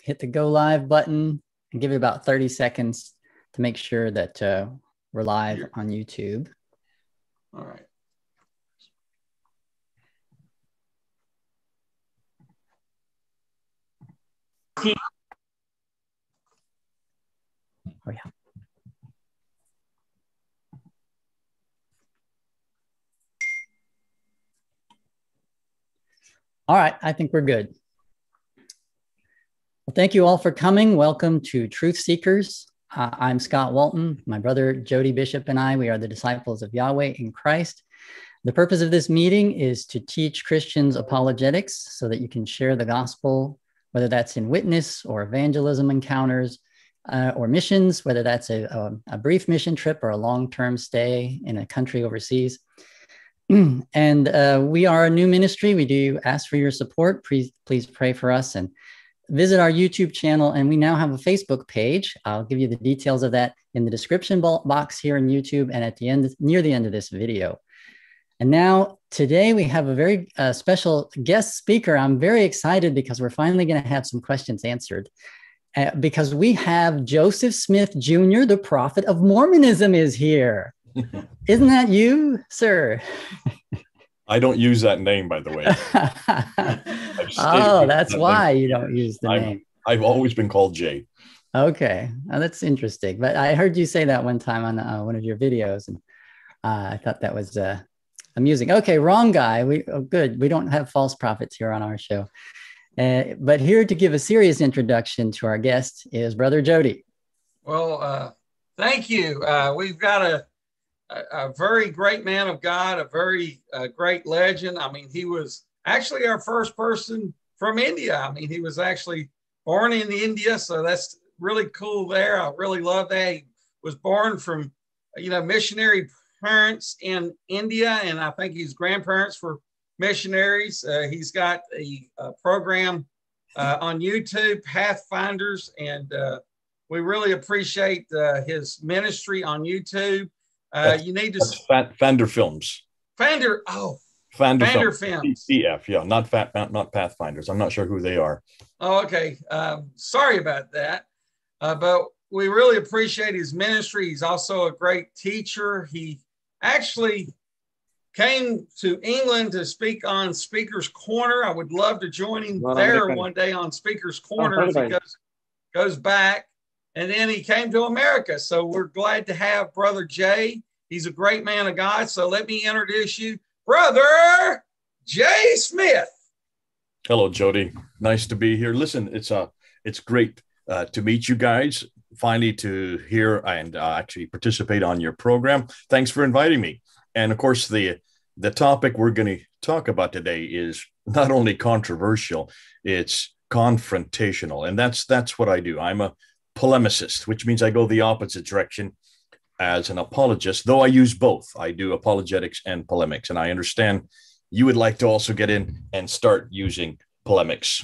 hit the go live button and give it about 30 seconds to make sure that we're live on YouTube. All right. Oh, yeah. All right, I think we're good. Well, thank you all for coming. Welcome to Truth Seekers. I'm Scott Walton. My brother Jody Bishop and I, we are the disciples of Yahweh in Christ. The purpose of this meeting is to teach Christians apologetics so that you can share the gospel, whether that's in witness or evangelism encounters or missions, whether that's a brief mission trip or a long-term stay in a country overseas. And we are a new ministry. We do ask for your support. Please pray for us and visit our YouTube channel. And we now have a Facebook page. I'll give you the details of that in the description box here in YouTube and at the end, near the end of this video. And now today we have a very special guest speaker. I'm very excited because we're finally going to have some questions answered because we have Joseph Smith Jr., the prophet of Mormonism, is here. Isn't that you, sir? I don't use that name, by the way. Oh, that's why you don't use the name. I've always been called Jay. Okay, well, that's interesting. But I heard you say that one time on one of your videos, and I thought that was amusing. Okay, wrong guy. Good. We don't have false prophets here on our show. But here to give a serious introduction to our guest is Brother Jody. Well, thank you. We've got a very great man of God, a very great legend. I mean, he was actually our first person from India. I mean, he was actually born in India, so that's really cool there. I really love that. He was born from, missionary parents in India, and I think his grandparents were missionaries. He's got a program on YouTube, Pathfinders, and we really appreciate his ministry on YouTube. You need to Fander Films. Fander Films. PF, yeah, not Pathfinders. I'm not sure who they are. Oh, okay. Sorry about that. But we really appreciate his ministry. He's also a great teacher. He actually came to England to speak on Speaker's Corner. I would love to join him there one day on Speaker's Corner if he goes back. And then he came to America. So we're glad to have Brother Jay. He's a great man of God. So let me introduce you, Brother Jay Smith. Hello, Jody. Nice to be here. Listen, it's great to meet you guys. Finally to hear and actually participate on your program. Thanks for inviting me. And of course, the topic we're going to talk about today is not only controversial, it's confrontational. And that's what I do. I'm a polemicist, which means I go the opposite direction as an apologist, though I use both. I do apologetics and polemics, and I understand you would like to also get in and start using polemics.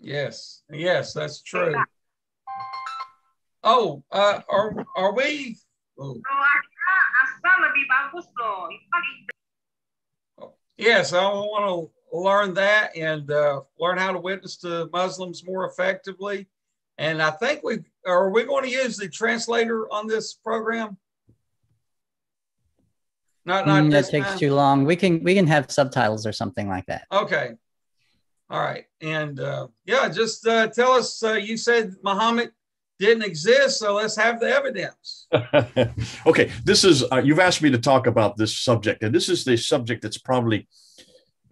Yes, that's true. Oh, are we? Oh. Yes, I want to learn that and learn how to witness to Muslims more effectively. And I think are we going to use the translator on this program? Not that takes too long. We can have subtitles or something like that. Okay. All right. And just tell us, you said Muhammad didn't exist, so let's have the evidence. Okay. This is, you've asked me to talk about this subject, and this is the subject that's probably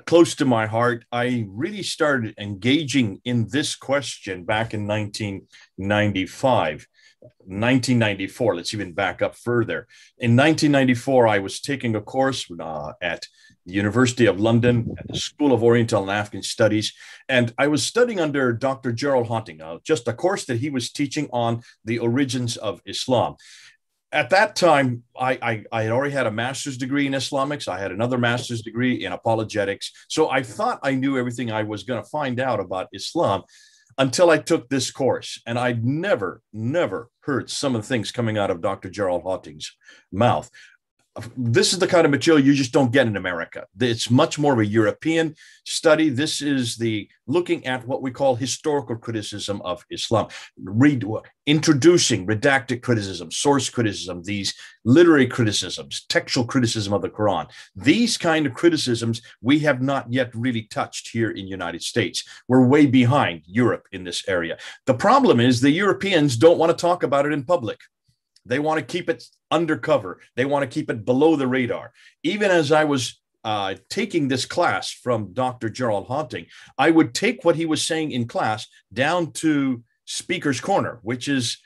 close to my heart. I really started engaging in this question back in 1994. Let's even back up further. In 1994, I was taking a course at the University of London at the School of Oriental and African Studies. And I was studying under Dr. Gerald Hunting, just a course that he was teaching on the origins of Islam. At that time, I had already had a master's degree in Islamics. I had another master's degree in apologetics. So I thought I knew everything I was going to find out about Islam until I took this course. And I'd never heard some of the things coming out of Dr. Gerald Hunting's mouth. this is the kind of material you just don't get in America. It's much more of a European study. This is the looking at what we call historical criticism of Islam, introducing redacted criticism, source criticism, these literary criticisms, textual criticism of the Quran. These kind of criticisms we have not yet really touched here in the United States. We're way behind Europe in this area. The problem is the Europeans don't want to talk about it in public. They want to keep it undercover. They want to keep it below the radar. Even as I was taking this class from Dr. Gerald Haunting, I would take what he was saying in class down to Speaker's Corner, which is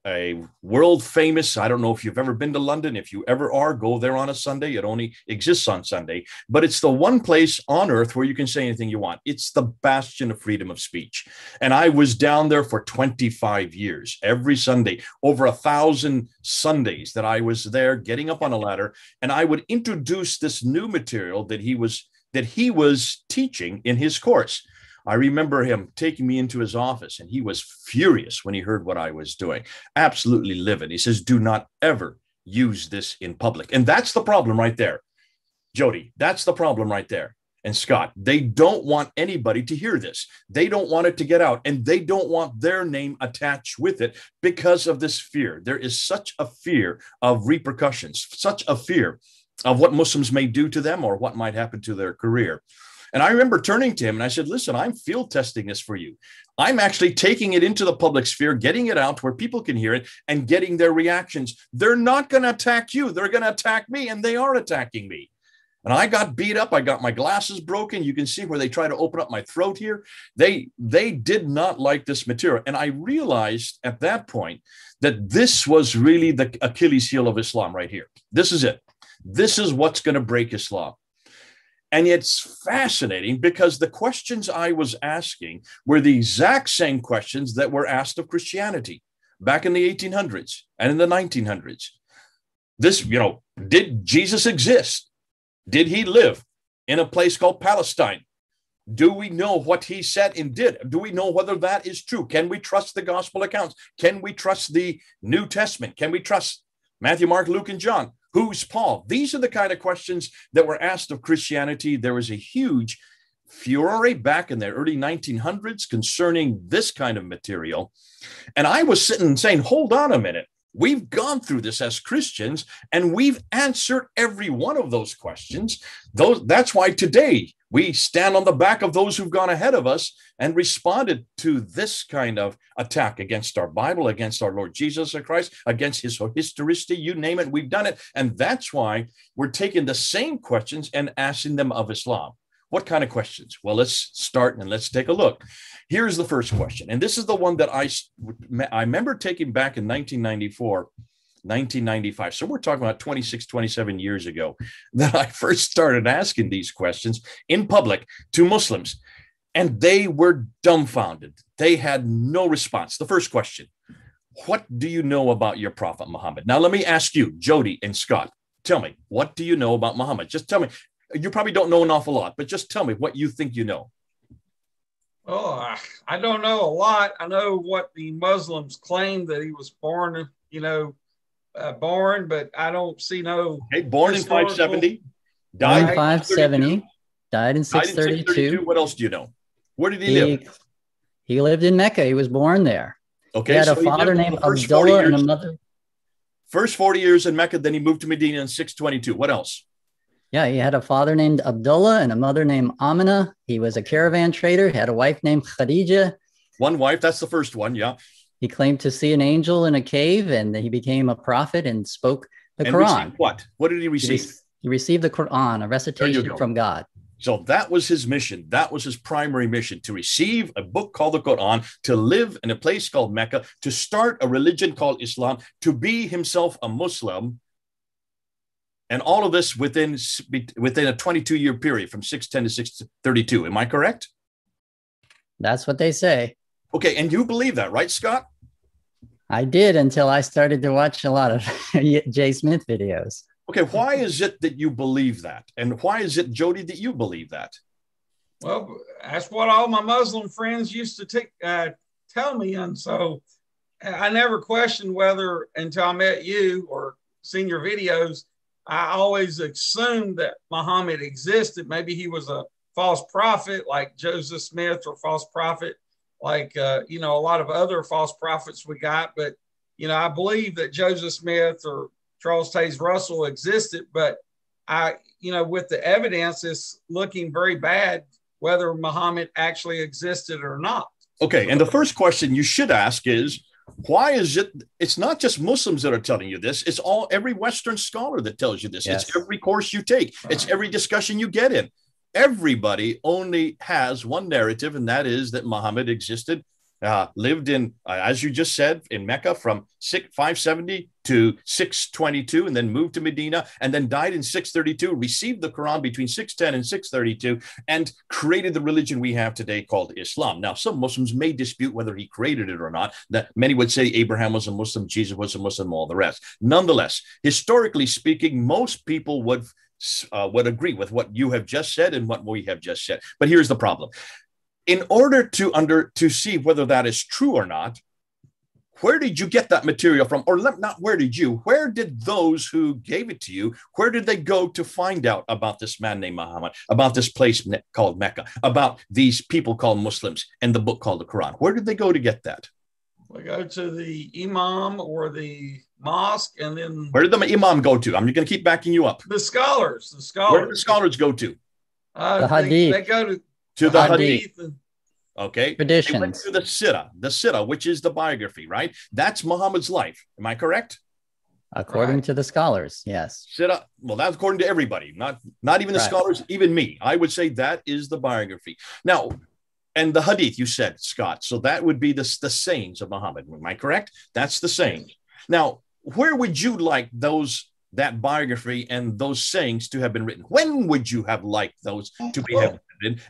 a world famous, I don't know if you've ever been to London. If you ever are, go there on a Sunday. It only exists on Sunday, but it's the one place on earth where you can say anything you want. It's the bastion of freedom of speech. And I was down there for 25 years, every Sunday, over 1,000 Sundays that I was there getting up on a ladder. And I would introduce this new material that he was teaching in his course. I remember him taking me into his office, and he was furious when he heard what I was doing, absolutely livid. He says, do not ever use this in public. And that's the problem right there. Jody, that's the problem right there. And Scott, they don't want anybody to hear this. They don't want it to get out, and they don't want their name attached with it because of this fear. There is such a fear of repercussions, such a fear of what Muslims may do to them or what might happen to their career. And I remember turning to him and I said, listen, I'm field testing this for you. I'm actually taking it into the public sphere, getting it out where people can hear it and getting their reactions. They're not going to attack you. They're going to attack me, and they are attacking me. And I got beat up. I got my glasses broken. You can see where they try to open up my throat here. They did not like this material. And I realized at that point that this was really the Achilles heel of Islam right here. This is it. This is what's going to break Islam. And it's fascinating because the questions I was asking were the exact same questions that were asked of Christianity back in the 1800s and in the 1900s. This, did Jesus exist? Did he live in a place called Palestine? Do we know what he said and did? Do we know whether that is true? Can we trust the gospel accounts? Can we trust the New Testament? Can we trust Matthew, Mark, Luke, and John? Who's Paul? These are the kind of questions that were asked of Christianity. There was a huge furore back in the early 1900s concerning this kind of material. And I was sitting and saying, hold on a minute. We've gone through this as Christians, and we've answered every one of those questions. That's why today we stand on the back of those who've gone ahead of us and responded to this kind of attack against our Bible, against our Lord Jesus Christ, against his historicity, you name it, we've done it. And that's why we're taking the same questions and asking them of Islam. What kind of questions? Well, let's start and let's take a look. Here's the first question. And this is the one that I remember taking back in 1994, 1995. So we're talking about 26, 27 years ago that I first started asking these questions in public to Muslims. And they were dumbfounded. They had no response. The first question, what do you know about your Prophet Muhammad? Now, let me ask you, Jody and Scott, tell me, what do you know about Muhammad? Just tell me. You probably don't know an awful lot, but just tell me what you think you know. Oh, I don't know a lot. I know what the Muslims claim that he was born, but I don't see no. Okay, born in 570, died in 570, died in 632. What else do you know? Where did he live? He lived in Mecca. He was born there. Okay, he had a father named Abdullah and a mother. First 40 years in Mecca, then he moved to Medina in 622. What else? Yeah, he had a father named Abdullah and a mother named Amina. He was a caravan trader. He had a wife named Khadija. One wife, that's the first one, yeah. He claimed to see an angel in a cave, and he became a prophet and spoke the Quran. What? What did he receive? He received the Quran, a recitation from God. So that was his mission. That was his primary mission, to receive a book called the Quran, to live in a place called Mecca, to start a religion called Islam, to be himself a Muslim. And all of this within a 22-year period from 610 to 632. Am I correct? That's what they say. Okay. And you believe that, right, Scott? I did until I started to watch a lot of Jay Smith videos. Okay. Why is it that you believe that? And why is it, Jody, that you believe that? Well, that's what all my Muslim friends used to tell me. And so I never questioned whether, until I met you or seen your videos, I always assumed that Muhammad existed. Maybe he was a false prophet like Joseph Smith, or false prophet like, a lot of other false prophets we got. But, I believe that Joseph Smith or Charles Taze Russell existed, but with the evidence, it's looking very bad whether Muhammad actually existed or not. Okay. And the first question you should ask is, why is it? It's not just Muslims that are telling you this. It's every Western scholar that tells you this. Yes. It's every course you take. Right. It's every discussion you get in. Everybody only has one narrative, and that is that Muhammad existed, lived in, as you just said, in Mecca from 570 to 622, and then moved to Medina, and then died in 632, received the Quran between 610 and 632, and created the religion we have today called Islam. Now, some Muslims may dispute whether he created it or not. That many would say Abraham was a Muslim, Jesus was a Muslim, all the rest. Nonetheless, historically speaking, most people would agree with what you have just said and what we have just said. But here's the problem. In order to see whether that is true or not, where did you get that material from? Or not where did those who gave it to you, where did they go to find out about this man named Muhammad, about this place called Mecca, about these people called Muslims, and the book called the Quran? Where did they go to get that? We go to the imam or the mosque, and then... Where did the imam go to? I'm going to keep backing you up. The scholars. Where did the scholars go to? The hadith. They go to the hadith. Okay. Traditions. They went to the Sirah, which is the biography, right? That's Muhammad's life. Am I correct? According to the scholars, yes. Sirah, well, that's according to everybody, not even the scholars, even me. I would say that is the biography. Now, and the hadith, you said, Scott. So that would be the sayings of Muhammad. Am I correct? That's the sayings. Now, where would you like that biography and those sayings to have been written? When would you have liked those to be written?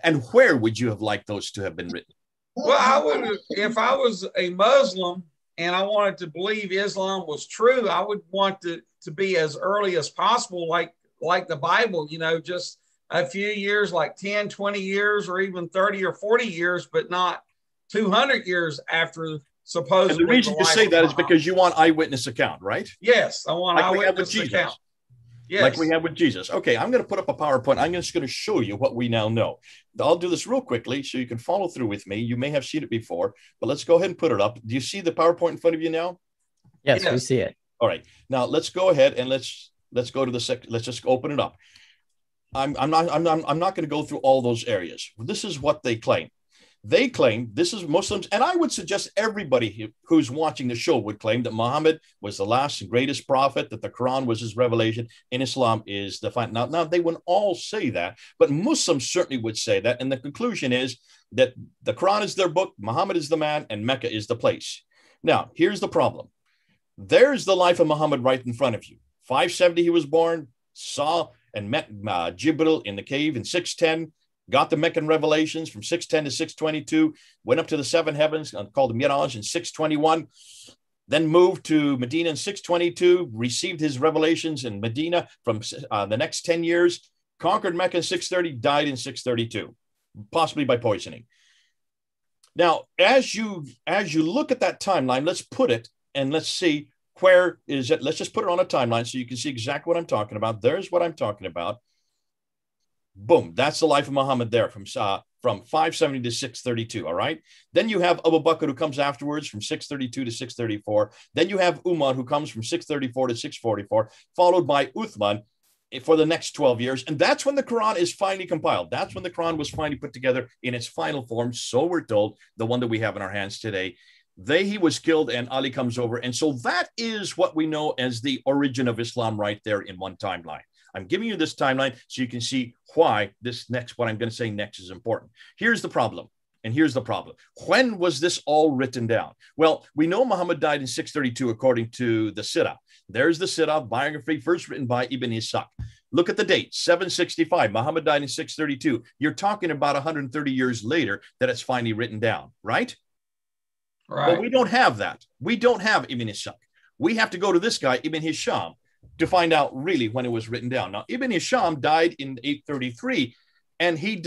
And where would you have liked those to have been written? Well, I would, if I was a Muslim and I wanted to believe Islam was true, I would want it to be as early as possible, like the Bible, just a few years, like 10, 20 years, or even 30 or 40 years, but not 200 years after supposedly. And the reason you say that is because you want eyewitness account, right? Yes, I want eyewitness account. Yes. Like we have with Jesus. Okay, I'm going to put up a PowerPoint. I'm just going to show you what we now know. I'll do this real quickly so you can follow through with me. You may have seen it before, but let's go ahead and put it up. Do you see the PowerPoint in front of you now? Yes, we see it. All right. Now let's go ahead and let's go to let's just open it up. I'm not going to go through all those areas. This is what they claim. They claim, this is Muslims, and I would suggest everybody who's watching the show would claim that Muhammad was the last and greatest prophet, that the Quran was his revelation, and Islam is the final. Now, they wouldn't all say that, but Muslims certainly would say that, and the conclusion is that the Quran is their book, Muhammad is the man, and Mecca is the place. Now, here's the problem. There's the life of Muhammad right in front of you. 570 he was born, saw and met Jibril in the cave in 610, got the Meccan revelations from 610 to 622, went up to the seven heavens called the Miraj in 621, then moved to Medina in 622, received his revelations in Medina from the next 10 years, conquered Mecca in 630, died in 632, possibly by poisoning. Now, as you look at that timeline, let's put it and let's see where is it. Let's just put it on a timeline so you can see exactly what I'm talking about. There's what I'm talking about. Boom, that's the life of Muhammad there from 570 to 632, all right? Then you have Abu Bakr who comes afterwards from 632 to 634. Then you have Umar who comes from 634 to 644, followed by Uthman for the next 12 years. And that's when the Quran is finally compiled. That's when the Quran was finally put together in its final form. So we're told, the one that we have in our hands today. He was killed and Ali comes over. And so that is what we know as the origin of Islam right there in one timeline. I'm giving you this timeline so you can see why what I'm going to say next is important. Here's the problem. And here's the problem. When was this all written down? Well, we know Muhammad died in 632, according to the Sirah. There's the Sirah biography, first written by Ibn Ishaq. Look at the date, 765. Muhammad died in 632. You're talking about 130 years later that it's finally written down, right? Right. But we don't have that. We don't have Ibn Ishaq. We have to go to this guy, Ibn Hisham, to find out really when it was written down. Now, Ibn Hisham died in 833, and he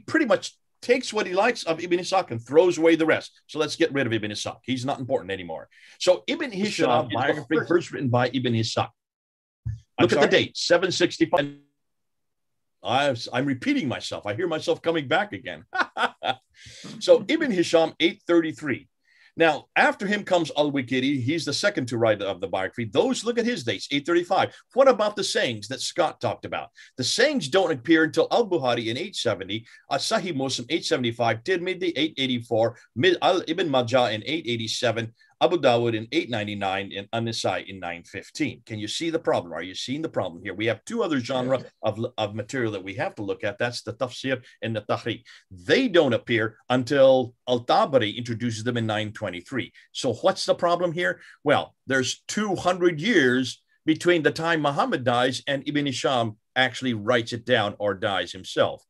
pretty much takes what he likes of Ibn Ishaq and throws away the rest. So let's get rid of Ibn Ishaq. He's not important anymore. So Ibn Hisham, biography first written by Ibn Ishaq. Look at the date, 765. I'm repeating myself. I hear myself coming back again. So Ibn Hisham, 833. Now, after him comes Al-Waqidi. He's the second to write of the biography. Those, look at his dates, 835. What about the sayings that Scott talked about? The sayings don't appear until Al-Bukhari in 870, Sahih Muslim 875, Tirmidhi 884, Ibn Majah in 887, Abu Dawud in 899, and An-Nasai in 915. Can you see the problem? Are you seeing the problem here? We have two other genre of material that we have to look at. That's the tafsir and the tahriq. They don't appear until Al-Tabari introduces them in 923. So what's the problem here? Well, there's 200 years between the time Muhammad dies and Ibn Hisham actually writes it down or dies himself.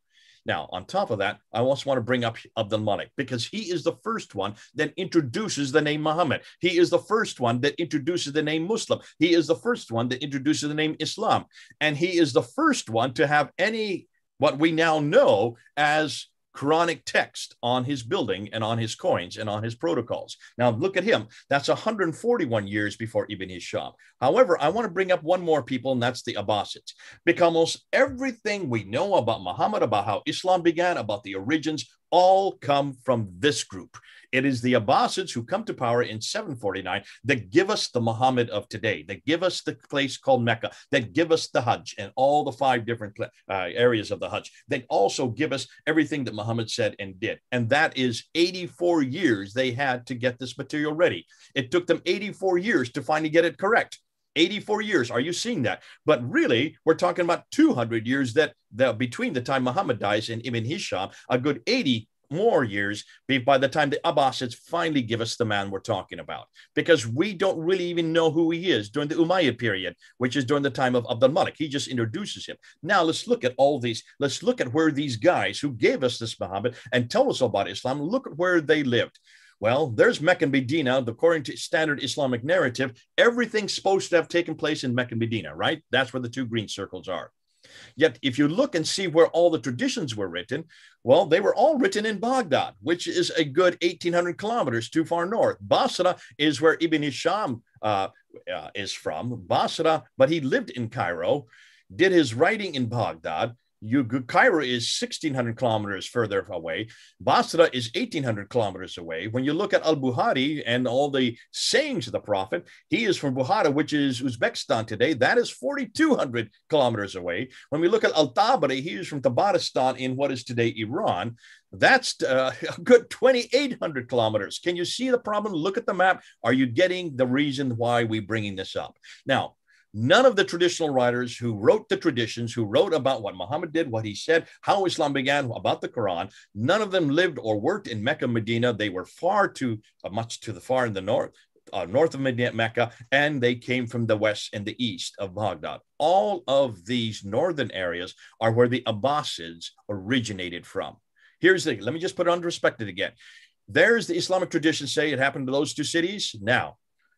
Now, on top of that, I also want to bring up Abdul Malik, because he is the first one that introduces the name Muhammad. He is the first one that introduces the name Muslim. He is the first one that introduces the name Islam. And he is the first one to have any, what we now know as Quranic text on his building and on his coins and on his protocols. Now, look at him. That's 141 years before Ibn Hisham. However, I want to bring up one more people, and that's the Abbasids. Because almost everything we know about Muhammad, about how Islam began, about the origins, all come from this group. It is the Abbasids who come to power in 749 that give us the Muhammad of today, that give us the place called Mecca, that give us the Hajj and all the 5 different areas of the Hajj. They also give us everything that Muhammad said and did. And that is 84 years they had to get this material ready. It took them 84 years to finally get it correct. 84 years. Are you seeing that? But really, we're talking about 200 years that between the time Muhammad dies and Ibn Hisham, a good 80 more years by the time the Abbasids finally give us the man we're talking about, because we don't really even know who he is during the Umayyad period, which is during the time of Abdul Malik. He just introduces him. Now let's look at all these. Let's look at where these guys who gave us this Muhammad and tell us about Islam, look at where they lived. Well, there's Mecca and Medina. According to standard Islamic narrative, everything's supposed to have taken place in Mecca and Medina, right? That's where the 2 green circles are. Yet, if you look and see where all the traditions were written, well, they were all written in Baghdad, which is a good 1,800 kilometers too far north. Basra is where Ibn Hisham is from. Basra, but he lived in Cairo, did his writing in Baghdad. Cairo is 1,600 kilometers further away. Basra is 1,800 kilometers away. When you look at Al-Bukhari and all the sayings of the Prophet, he is from Bukhara, which is Uzbekistan today. That is 4,200 kilometers away. When we look at Al-Tabari, he is from Tabaristan in what is today Iran. That's a good 2,800 kilometers. Can you see the problem? Look at the map. Are you getting the reason why we're bringing this up? Now, none of the traditional writers who wrote the traditions, who wrote about what Muhammad did, what he said, how Islam began, about the Quran, none of them lived or worked in Mecca, Medina. They were much to the far in the north of Medina, Mecca, and they came from the west and the east of Baghdad. All of these northern areas are where the Abbasids originated from. Let me just put it under perspective again. There's the Islamic traditions say it happened to those 2 cities. Now,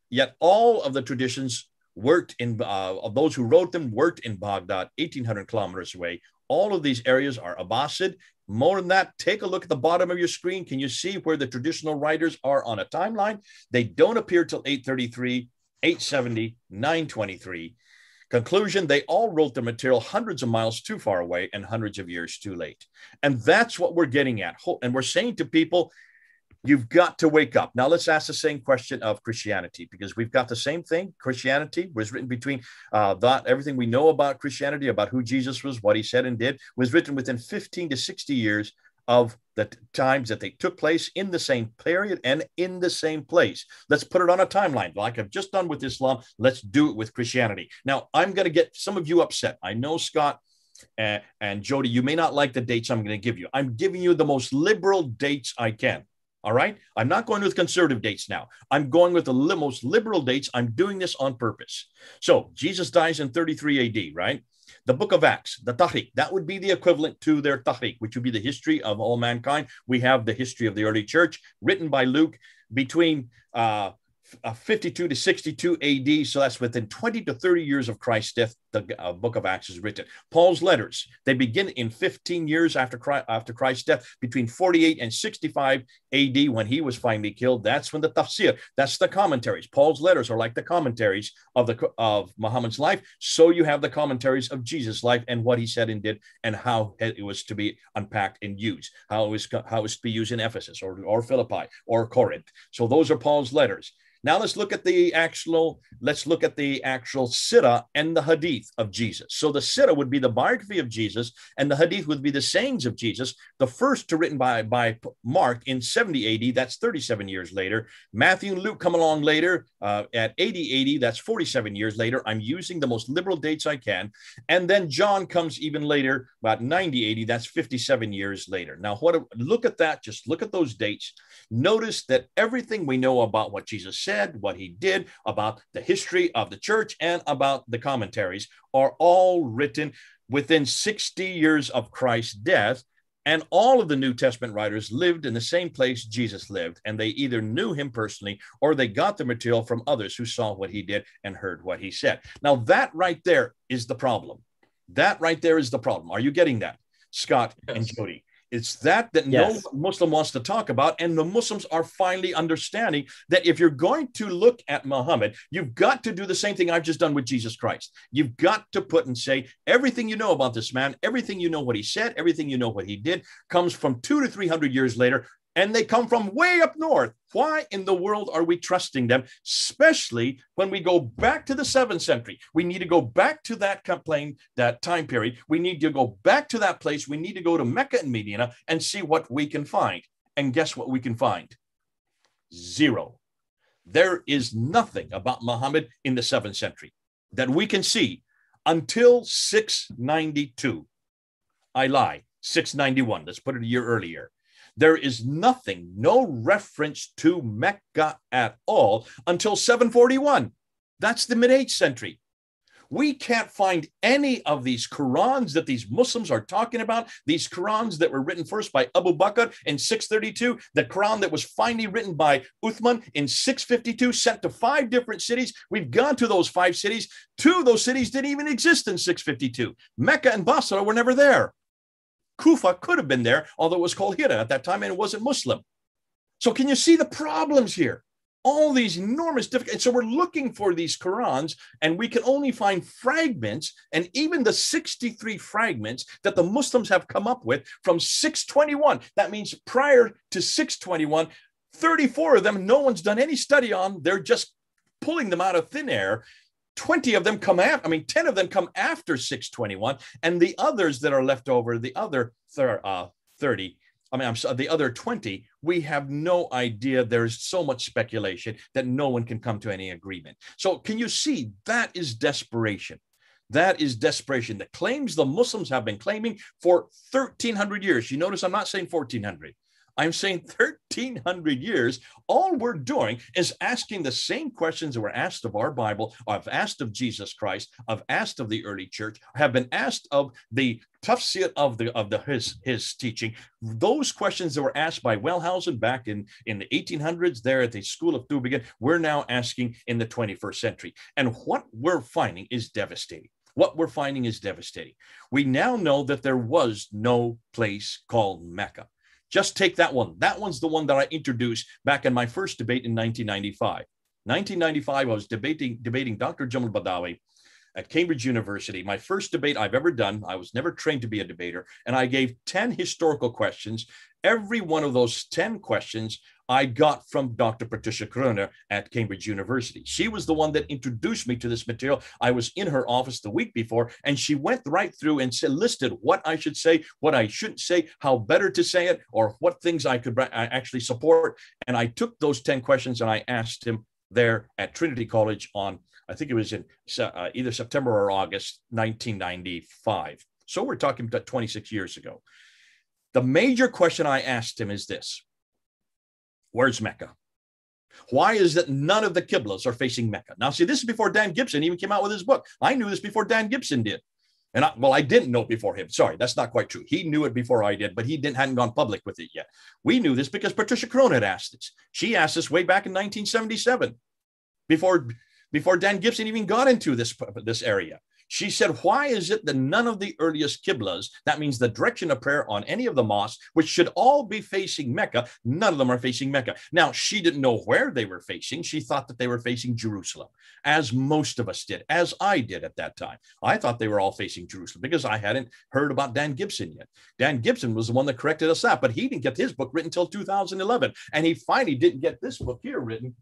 yet all of the traditions worked of those who wrote them worked in Baghdad, 1,800 kilometers away. All of these areas are Abbasid. More than that, take a look at the bottom of your screen. Can you see where the traditional writers are on a timeline? They don't appear till 833, 870, 923. Conclusion, they all wrote the material hundreds of miles too far away and hundreds of years too late. And that's what we're getting at. And we're saying to people, you've got to wake up. Now, let's ask the same question of Christianity, because we've got the same thing. Christianity was written between everything we know about Christianity, about who Jesus was, what he said and did, was written within 15 to 60 years of the times that they took place in the same period and in the same place. Let's put it on a timeline. Like I've just done with Islam, let's do it with Christianity. Now, I'm going to get some of you upset. I know, Scott and Jodie, you may not like the dates I'm going to give you. I'm giving you the most liberal dates I can. All right. I'm not going with conservative dates now. I'm going with the most liberal dates. I'm doing this on purpose. So Jesus dies in 33 AD, right? The book of Acts, the Tahriq, that would be the equivalent to their Tahriq, which would be the history of all mankind. We have the history of the early church written by Luke between 52 to 62 AD. So that's within 20 to 30 years of Christ's death, the book of Acts is written. Paul's letters, they begin in 15 years after Christ's death, between 48 and 65 AD, when he was finally killed. That's when the tafsir, that's the commentaries. Paul's letters are like the commentaries of Muhammad's life. So you have the commentaries of Jesus' life and what he said and did, and how it was to be unpacked and used, how it was to be used in Ephesus or Philippi or Corinth. So those are Paul's letters. Now let's look at the actual Sirah and the Hadith of Jesus. So the Sirah would be the biography of Jesus, and the Hadith would be the sayings of Jesus. The first written by Mark in 70 AD, that's 37 years later. Matthew and Luke come along later at 80 AD, that's 47 years later. I'm using the most liberal dates I can. And then John comes even later, about 90 AD, that's 57 years later. Now, look at that, just look at those dates. Notice that everything we know about what Jesus said, what he did, about the history of the church, and about the commentaries are all written within 60 years of Christ's death. And all of the New Testament writers lived in the same place Jesus lived, and they either knew him personally or they got the material from others who saw what he did and heard what he said. Now, that right there is the problem. That right there is the problem. Are you getting that, Scott and Jody? It's that yes. No Muslim wants to talk about, and the Muslims are finally understanding that if you're going to look at Muhammad, you've got to do the same thing I've just done with Jesus Christ. You've got to put and say everything you know about this man, everything you know what he said, everything you know what he did comes from 200 to 300 years later, and they come from way up north. Why in the world are we trusting them, especially when we go back to the 7th century? We need to go back to that time period. We need to go back to that place. We need to go to Mecca and Medina and see what we can find. And guess what we can find? Zero. There is nothing about Muhammad in the 7th century that we can see until 692. I lie, 691. Let's put it a year earlier. There is nothing, no reference to Mecca at all until 741. That's the mid-8th century. We can't find any of these Qurans that these Muslims are talking about, these Qurans that were written first by Abu Bakr in 632, the Quran that was finally written by Uthman in 652, sent to 5 different cities. We've gone to those 5 cities. 2 of those cities didn't even exist in 652. Mecca and Basra were never there. Kufa could have been there, although it was called Hira at that time and it wasn't Muslim. So can you see the problems here? All these enormous difficulties. So we're looking for these Qurans, and we can only find fragments, and even the 63 fragments that the Muslims have come up with from 621. That means prior to 621, 34 of them, no one's done any study on. They're just pulling them out of thin air. 10 of them come after 621, and the others that are left over, the other 30, the other 20, we have no idea. There's so much speculation that no one can come to any agreement. So can you see that is desperation? That is desperation. The claims the Muslims have been claiming for 1,300 years. You notice I'm not saying 1,400. I'm saying 1,300 years. All we're doing is asking the same questions that were asked of our Bible, I've asked of Jesus Christ, I've asked of the early church, have been asked of the tafsir of his teaching. Those questions that were asked by Wellhausen back in the 1800s there at the School of Tübingen, we're now asking in the 21st century. And what we're finding is devastating. What we're finding is devastating. We now know that there was no place called Mecca. Just take that one. That one's the one that I introduced back in my first debate in 1995. 1995, I was debating Dr. Jamal Badawi at Cambridge University. My first debate I've ever done. I was never trained to be a debater. And I gave 10 historical questions. Every one of those 10 questions I got from Dr. Patricia Kroner at Cambridge University. She was the one that introduced me to this material. I was in her office the week before, and she went right through and listed what I should say, what I shouldn't say, how better to say it, or what things I could actually support. And I took those 10 questions and I asked him there at Trinity College on, I think it was in either September or August 1995. So we're talking about 26 years ago. The major question I asked him is this: where's Mecca? Why is it none of the Qiblas are facing Mecca? Now, see, this is before Dan Gibson even came out with his book. I knew this before Dan Gibson did. And I didn't know it before him. Sorry, that's not quite true. He knew it before I did, but he hadn't gone public with it yet. We knew this because Patricia Kroner had asked this. She asked this way back in 1977. before Dan Gibson even got into this area. She said, why is it that none of the earliest Qiblas, that means the direction of prayer on any of the mosques, which should all be facing Mecca, none of them are facing Mecca. Now, she didn't know where they were facing. She thought that they were facing Jerusalem, as most of us did, as I did at that time. I thought they were all facing Jerusalem because I hadn't heard about Dan Gibson yet. Dan Gibson was the one that corrected us that, but he didn't get his book written until 2011. And he finally didn't get this book here written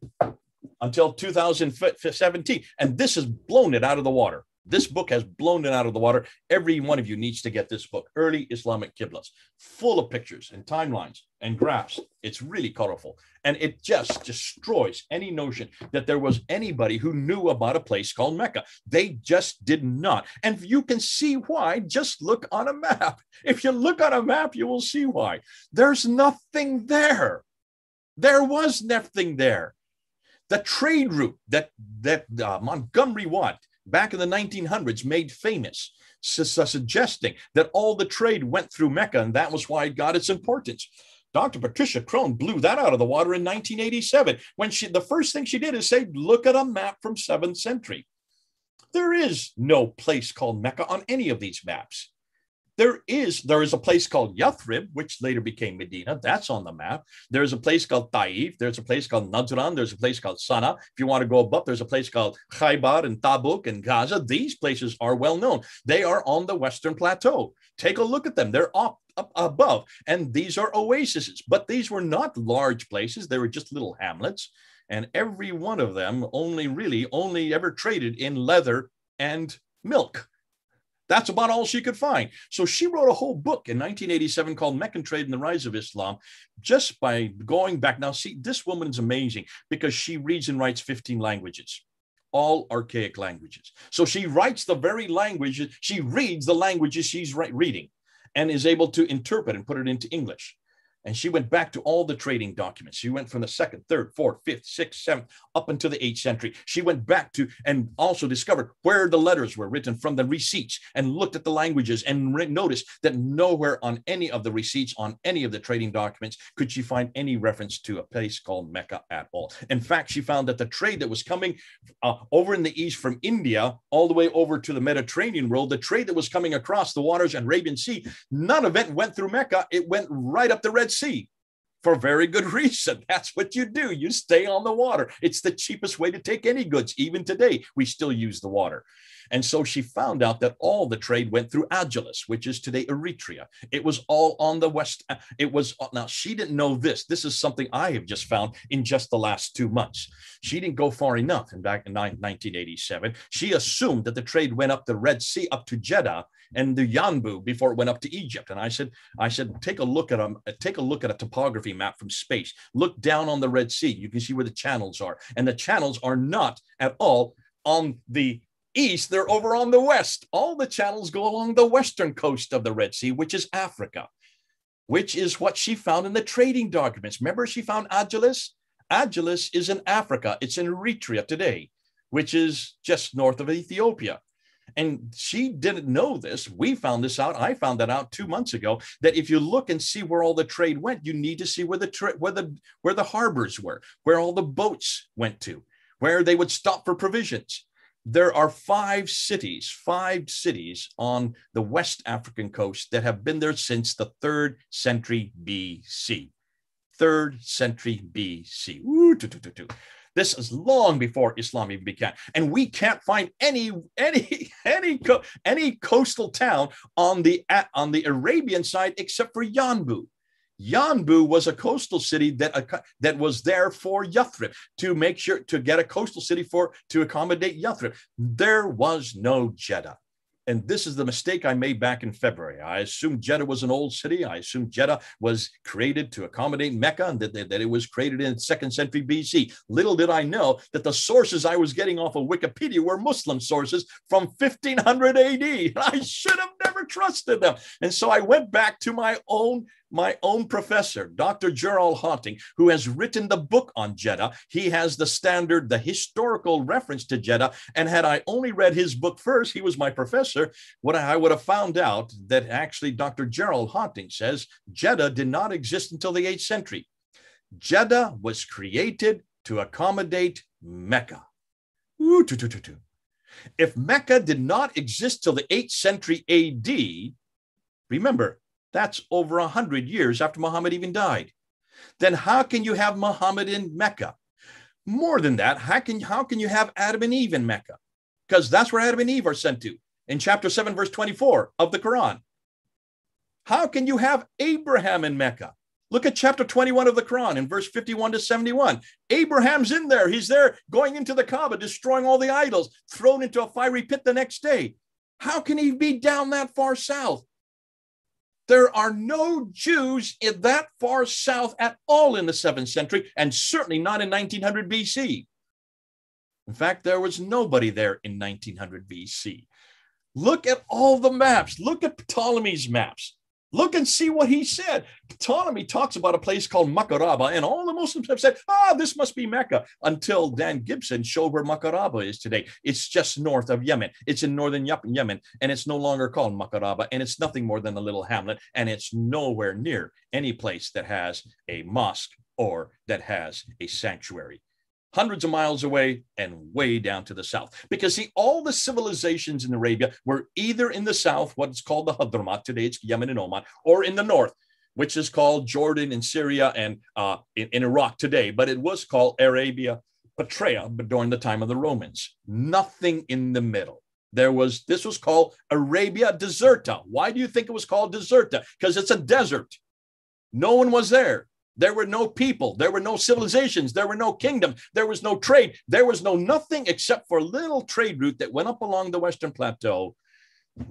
until 2017. And this has blown it out of the water. This book has blown it out of the water. Every one of you needs to get this book, Early Islamic Qiblas, full of pictures and timelines and graphs. It's really colorful. And it just destroys any notion that there was anybody who knew about a place called Mecca. They just did not. And you can see why. Just look on a map. If you look on a map, you will see why. There's nothing there. There was nothing there. The trade route that Montgomery Watt back in the 1900s made famous, suggesting that all the trade went through Mecca, and that was why it got its importance. Dr. Patricia Crone blew that out of the water in 1987 when the first thing she did is say, look at a map from 7th century. There is no place called Mecca on any of these maps. There is a place called Yathrib, which later became Medina. That's on the map. There's a place called Taif. There's a place called Najran. There's a place called Sana. If you want to go above, there's a place called Khaybar and Tabuk and Gaza. These places are well known. They are on the Western Plateau. Take a look at them. They're up above. And these are oases. But these were not large places. They were just little hamlets. And every one of them only ever traded in leather and milk. That's about all she could find. So she wrote a whole book in 1987 called Meccan Trade and the Rise of Islam, just by going back. Now, see, this woman is amazing because she reads and writes 15 languages, all archaic languages. So she writes the very languages, she reads the languages she's reading and is able to interpret and put it into English. And she went back to all the trading documents. She went from the 2nd, 3rd, 4th, 5th, 6th, 7th, up into the 8th century. She went back to and also discovered where the letters were written from the receipts and looked at the languages and noticed that nowhere on any of the receipts, on any of the trading documents, could she find any reference to a place called Mecca at all. In fact, she found that the trade that was coming over in the east from India all the way over to the Mediterranean world, the trade that was coming across the waters and Arabian Sea, none of it went through Mecca. It went right up the Red Sea for very good reason. That's what you do. You stay on the water. It's the cheapest way to take any goods. Even today, we still use the water. And so she found out that all the trade went through Agilis, which is today Eritrea. It was all on the west. Now she didn't know this. This is something I have just found in just the last 2 months. She didn't go far enough. And back in 1987, she assumed that the trade went up the Red Sea, up to Jeddah and the Yanbu before it went up to Egypt. And I said, take a look at a topography map from space. Look down on the Red Sea. You can see where the channels are. And the channels are not at all on the east, they're over on the west. All the channels go along the western coast of the Red Sea, which is Africa, which is what she found in the trading documents. Remember, she found Agilis? Agilis is in Africa. It's in Eritrea today, which is just north of Ethiopia. And she didn't know this. We found this out. I found that out 2 months ago, that if you look and see where all the trade went, you need to see where the harbors were, where all the boats went to, where they would stop for provisions. There are 5 cities on the West African coast that have been there since the 3rd century BC. 3rd century BC. This is long before Islam even began. And we can't find any coastal town on the Arabian side except for Yanbu. Yanbu was a coastal city that was there for Yathrib, to make sure to get a coastal city to accommodate Yathrib. There was no Jeddah. And this is the mistake I made back in February. I assumed Jeddah was an old city. I assumed Jeddah was created to accommodate Mecca, and that it was created in 2nd century BC. Little did I know that the sources I was getting off of Wikipedia were Muslim sources from 1500 AD. And I should have never trusted them. And so I went back to my own professor, Dr. Gerald Hawting, who has written the book on Jeddah. He has the historical reference to Jeddah. And had I only read his book first, he was my professor, I would have found out that actually Dr. Gerald Hawting says Jeddah did not exist until the 8th century. Jeddah was created to accommodate Mecca. Ooh, if Mecca did not exist till the 8th century AD, remember, that's over 100 years after Muhammad even died, then how can you have Muhammad in Mecca? More than that, how can you have Adam and Eve in Mecca? Because that's where Adam and Eve are sent to in chapter 7, verse 24 of the Quran. How can you have Abraham in Mecca? Look at chapter 21 of the Quran in verse 51 to 71. Abraham's in there. He's there going into the Kaaba, destroying all the idols, thrown into a fiery pit the next day. How can he be down that far south? There are no Jews in that far south at all in the 7th century, and certainly not in 1900 BC. In fact, there was nobody there in 1900 BC. Look at all the maps. Look at Ptolemy's maps. Look and see what he said. Ptolemy talks about a place called Makaraba, and all the Muslims have said, this must be Mecca, until Dan Gibson showed where Makaraba is today. It's just north of Yemen. It's in northern Yemen, and it's no longer called Makaraba, and it's nothing more than a little hamlet, and it's nowhere near any place that has a mosque or that has a sanctuary. Hundreds of miles away and way down to the south. Because see, all the civilizations in Arabia were either in the south, what's called the Hadramat, today it's Yemen and Oman, or in the north, which is called Jordan and Syria and in Iraq today, but it was called Arabia Petraea, but during the time of the Romans. Nothing in the middle. This was called Arabia Deserta. Why do you think it was called Deserta? Because it's a desert. No one was there. There were no people. There were no civilizations. There were no kingdom. There was no trade. There was nothing except for a little trade route that went up along the Western Plateau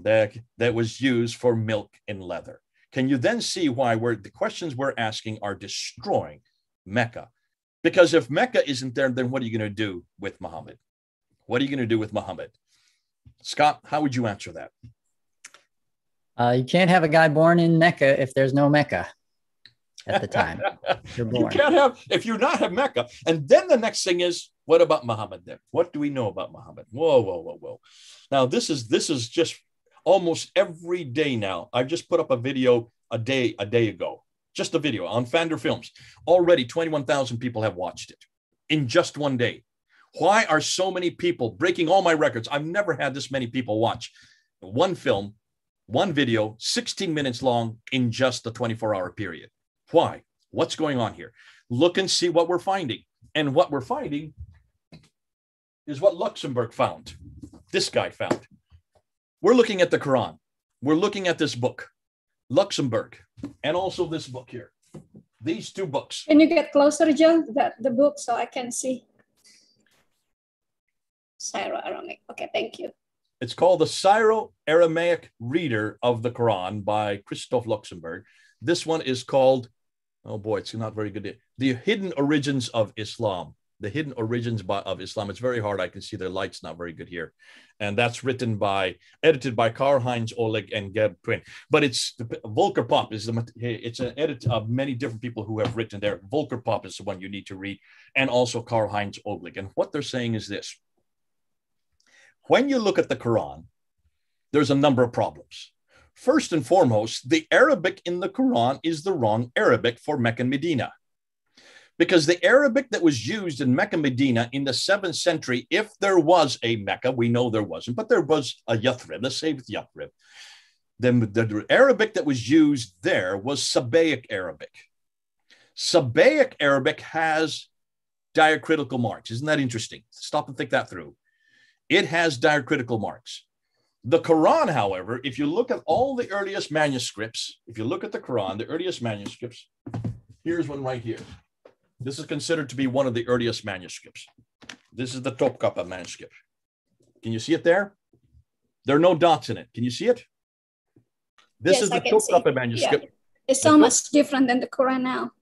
that was used for milk and leather. Can you then see why the questions we're asking are destroying Mecca? Because if Mecca isn't there, then what are you going to do with Muhammad? What are you going to do with Muhammad? Scott, how would you answer that? You can't have a guy born in Mecca if there's no Mecca at the time you're born. You can't have, if you're not have Mecca. And then the next thing is, what about Muhammad then? What do we know about Muhammad? Whoa. Now, this is just almost every day now. I've just put up a video a day ago, just a video on Fander Films. Already 21,000 people have watched it in just one day. Why are so many people breaking all my records? I've never had this many people watch one film, one video, 16 minutes long in just a 24-hour period. Why? What's going on here? Look and see what we're finding. And what we're finding is what Luxembourg found. This guy found. We're looking at the Quran. We're looking at this book, Luxembourg, and also this book here. These two books. Can you get closer, Joe, the book, so I can see? Syro-Aramaic. Okay, thank you. It's called the Syro-Aramaic Reader of the Quran by Christoph Luxembourg. This one is called, oh boy, it's not very good. The Hidden Origins of Islam. The Hidden Origins of Islam. It's very hard. I can see the light's not very good here. And that's edited by Karl-Heinz Oleg and Gerd Twin. But it's Volker Pop it's an edit of many different people who have written there. Volker Pop is the one you need to read, and also Karl-Heinz Oleg. And what they're saying is this. When you look at the Quran, there's a number of problems. First and foremost, the Arabic in the Quran is the wrong Arabic for Mecca and Medina. Because the Arabic that was used in Mecca and Medina in the 7th century, if there was a Mecca, we know there wasn't, but there was a Yathrib, let's say with Yathrib. Then the Arabic that was used there was Sabaic Arabic. Sabaic Arabic has diacritical marks. Isn't that interesting? Stop and think that through. It has diacritical marks. The Quran, however, if you look at all the earliest manuscripts, if you look at the Quran, the earliest manuscripts, here's one right here. This is considered to be one of the earliest manuscripts. This is the Topkapi manuscript. Can you see it there? There are no dots in it. Can you see it? This is the Topkapi manuscript. Yeah. It's so much different than the Quran now.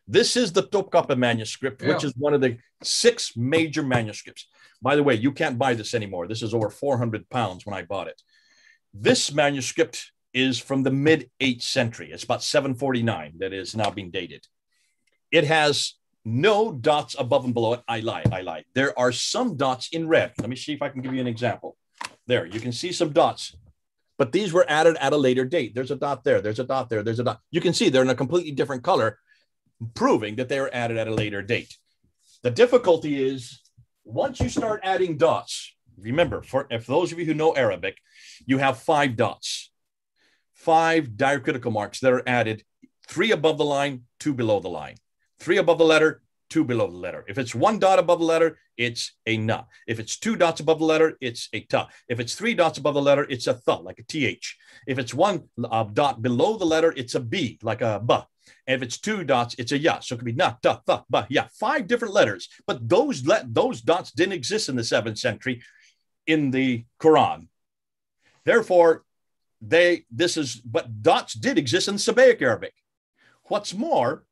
This is the Topkapi manuscript, which is one of the 6 major manuscripts. By the way, you can't buy this anymore. This is over 400 pounds when I bought it. This manuscript is from the mid-8th century. It's about 749 that is now being dated. It has no dots above and below it. I lied. There are some dots in red. Let me see if I can give you an example. There, you can see some dots. But these were added at a later date. There's a dot there. There's a dot there. There's a dot. You can see they're in a completely different color, proving that they were added at a later date. The difficulty is once you start adding dots, remember, for those of you who know Arabic, you have 5 dots, 5 diacritical marks that are added, 3 above the line, 2 below the line, 3 above the letter, 2 below the letter. If it's 1 dot above the letter, it's a na. If it's 2 dots above the letter, it's a ta. If it's 3 dots above the letter, it's a tha, like a th. If it's 1 dot below the letter, it's a b, like a ba. And if it's 2 dots, it's a ya. So it could be na, ta, tha, ba, ya. 5 different letters. But those dots didn't exist in the 7th century in the Quran. Therefore, but dots did exist in Sabbaic Arabic. What's more,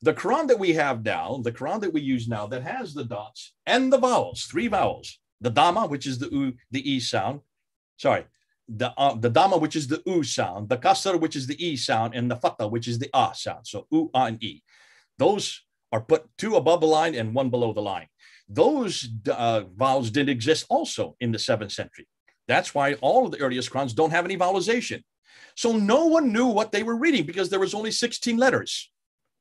the Quran that we have now, the Quran that we use now, that has the dots and the vowels, 3 vowels, the dhamma, which is the u, the e sound, sorry, the dhamma, which is the u sound, the kasr, which is the e sound, and the fatha, which is the a sound. So u, a, and e. Those are put 2 above the line and 1 below the line. Those vowels did exist also in the 7th century. That's why all of the earliest Qurans don't have any vowelization. So no one knew what they were reading because there was only 16 letters.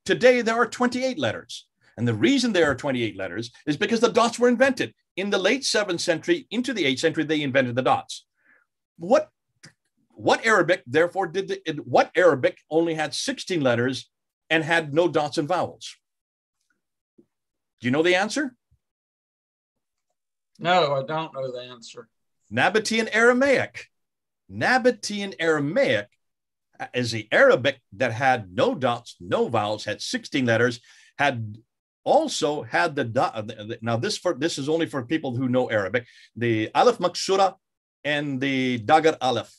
Today, there are 28 letters. And the reason there are 28 letters is because the dots were invented. In the late 7th century into the 8th century, they invented the dots. What Arabic, therefore, what Arabic only had 16 letters and had no dots and vowels? Do you know the answer? No, I don't know the answer. Nabatean Aramaic. Nabatean Aramaic is the Arabic that had no dots, no vowels, had 16 letters, also had the dot. Now this is only for people who know Arabic. The Aleph Maksura and the Dagar Aleph,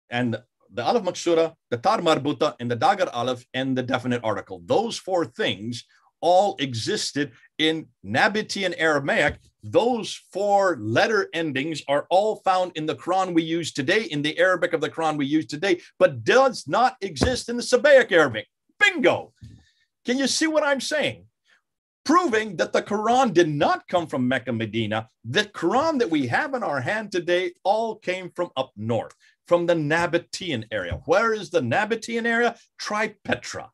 and the Aleph Maksura, the Tar Marbuta, and the Dagar Aleph, and the definite article. Those 4 things all existed in Nabatean Aramaic. Those 4 letter endings are all found in the Quran we use today, in the Arabic of the Quran we use today, but does not exist in the Sabbaic Arabic. Bingo! Can you see what I'm saying? Proving that the Quran did not come from Mecca, Medina. The Quran that we have in our hand today all came from up north, from the Nabatean area. Where is the Nabatean area? Try Petra.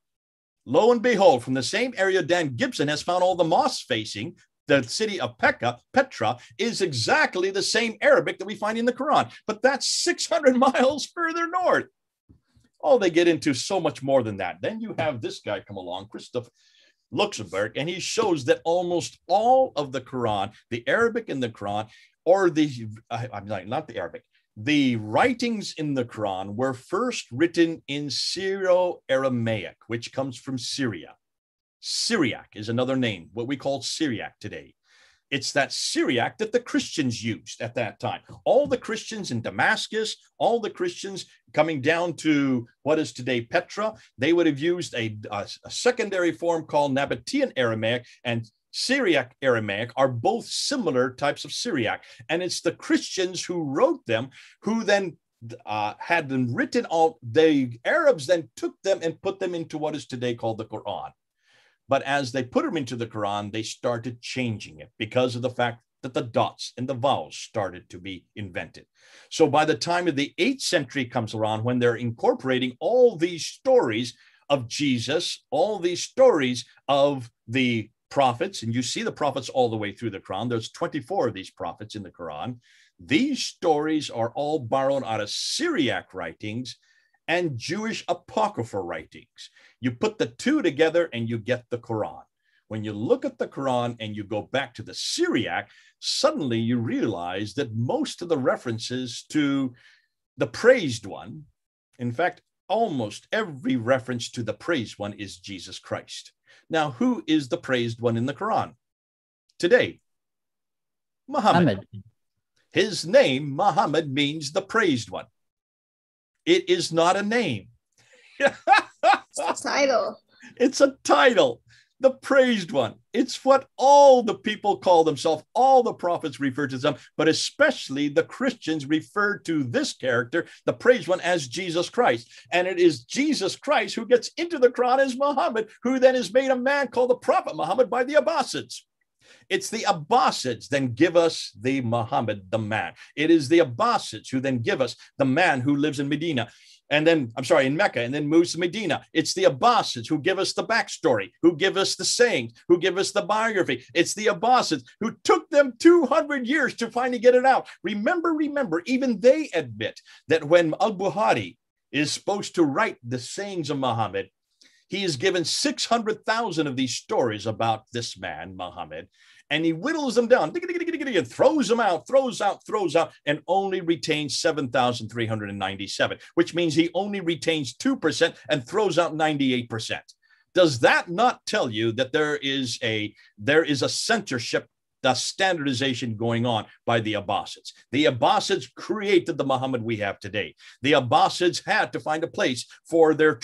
Lo and behold, from the same area Dan Gibson has found all the mosques facing, the city of Petra, is exactly the same Arabic that we find in the Quran. But that's 600 miles further north. Oh, they get into so much more than that. Then you have this guy come along, Christoph Luxemburg, and he shows that almost all of the Quran, the Arabic in the Quran, or not the Arabic, the writings in the Quran were first written in Syro-Aramaic, which comes from Syria. Syriac is another name, what we call Syriac today. It's that Syriac that the Christians used at that time. All the Christians in Damascus, all the Christians coming down to what is today Petra, they would have used a secondary form called Nabatean Aramaic, and Syriac Aramaic are both similar types of Syriac. And it's the Christians who wrote them, who then had them written out. The Arabs then took them and put them into what is today called the Quran. But as they put them into the Quran, they started changing it because of the fact that the dots and the vowels started to be invented. So by the time of the 8th century comes around, when they're incorporating all these stories of Jesus, all these stories of the prophets, and you see the prophets all the way through the Quran. There's 24 of these prophets in the Quran. These stories are all borrowed out of Syriac writings and Jewish apocryphal writings. You put the 2 together and you get the Quran. When you look at the Quran and you go back to the Syriac, suddenly you realize that most of the references to the praised one, in fact, almost every reference to the praised one is Jesus Christ. Now, who is the praised one in the Quran today? Muhammad. His name, Muhammad, means the praised one. It is not a name. It's a title. It's a title. The praised one. It's what all the people call themselves. All the prophets refer to them, but especially the Christians refer to this character, the praised one, as Jesus Christ. And it is Jesus Christ who gets into the Quran as Muhammad, who then is made a man called the Prophet Muhammad by the Abbasids. It's the Abbasids then give us the Muhammad, the man. It is the Abbasids who then give us the man who lives in Medina. And then, I'm sorry, in Mecca, and then moves to Medina. It's the Abbasids who give us the backstory, who give us the sayings, who give us the biography. It's the Abbasids who took them 200 years to finally get it out. Remember, even they admit that when al-Bukhari is supposed to write the sayings of Muhammad, he is given 600,000 of these stories about this man, Muhammad, and he whittles them down, and throws them out, throws out, and only retains 7,397, which means he only retains 2% and throws out 98%. Does that not tell you that there is a censorship, the standardization going on by the Abbasids? The Abbasids created the Muhammad we have today. The Abbasids had to find a place for their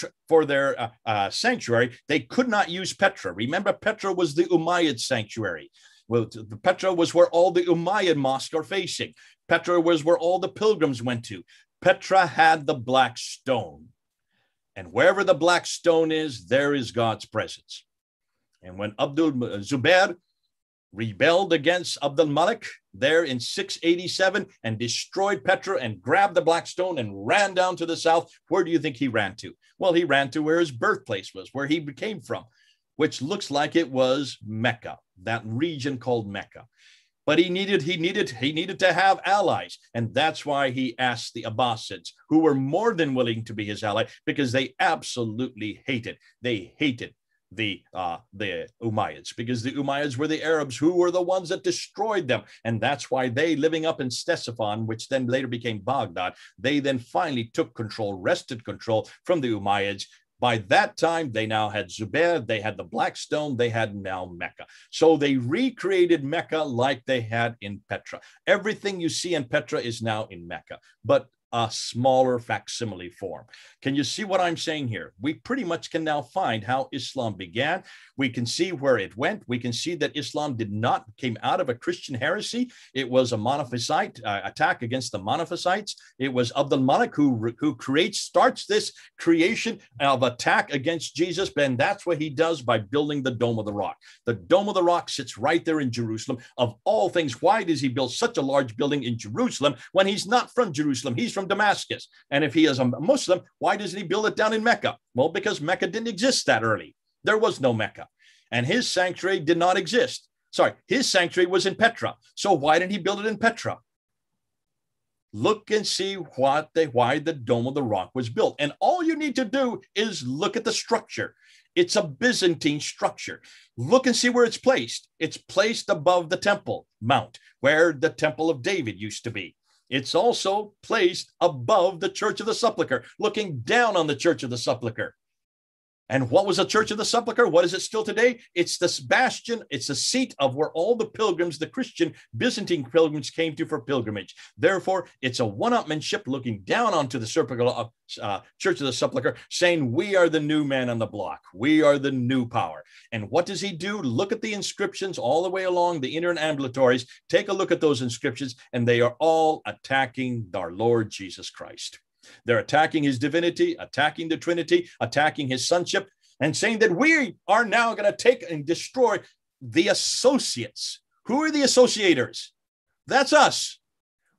sanctuary. They could not use Petra. Remember, Petra was the Umayyad sanctuary. Well, Petra was where all the Umayyad mosques are facing. Petra was where all the pilgrims went to. Petra had the black stone. And wherever the black stone is, there is God's presence. And when Abdul Zubair rebelled against Abdul Malik there in 687 and destroyed Petra and grabbed the black stone and ran down to the south, where do you think he ran to? Well, he ran to where his birthplace was, where he came from, which looks like it was Mecca, that region called Mecca. But he needed to have allies. And that's why he asked the Abbasids, who were more than willing to be his ally, because they absolutely hated the Umayyads, because the Umayyads were the Arabs who were the ones that destroyed them. And that's why they, living up in Ctesiphon, which then later became Baghdad, they then finally took control, wrested control from the Umayyads. By that time, they now had Zubair, they had the Black Stone, they had now Mecca. So they recreated Mecca like they had in Petra. Everything you see in Petra is now in Mecca, but a smaller facsimile form. Can you see what I'm saying here? We pretty much can now find how Islam began. We can see where it went. We can see that Islam came out of a Christian heresy. It was a monophysite attack against the monophysites. It was Abdul Malik who starts this creation of attack against Jesus. And that's what he does by building the Dome of the Rock. The Dome of the Rock sits right there in Jerusalem. Of all things, why does he build such a large building in Jerusalem when he's not from Jerusalem? He's from Damascus. And if he is a Muslim, why doesn't he build it down in Mecca? Well, because Mecca didn't exist that early. There was no Mecca. And his sanctuary did not exist. Sorry, his sanctuary was in Petra. So why didn't he build it in Petra? Look and see why the Dome of the Rock was built. And all you need to do is look at the structure. It's a Byzantine structure. Look and see where it's placed. It's placed above the Temple Mount, where the Temple of David used to be. It's also placed above the Church of the Sepulchre, looking down on the Church of the Sepulchre. And what was the Church of the Sepulchre? What is it still today? It's the bastion. It's the seat of where all the pilgrims, the Christian Byzantine pilgrims, came to for pilgrimage. Therefore, it's a one-upmanship looking down onto the Church of the Sepulchre, saying, we are the new man on the block. We are the new power. And what does he do? Look at the inscriptions all the way along the inner ambulatories. Take a look at those inscriptions, and they are all attacking our Lord Jesus Christ. They're attacking his divinity, attacking the Trinity, attacking his sonship, and saying that we are now going to take and destroy the associates. Who are the associators? That's us.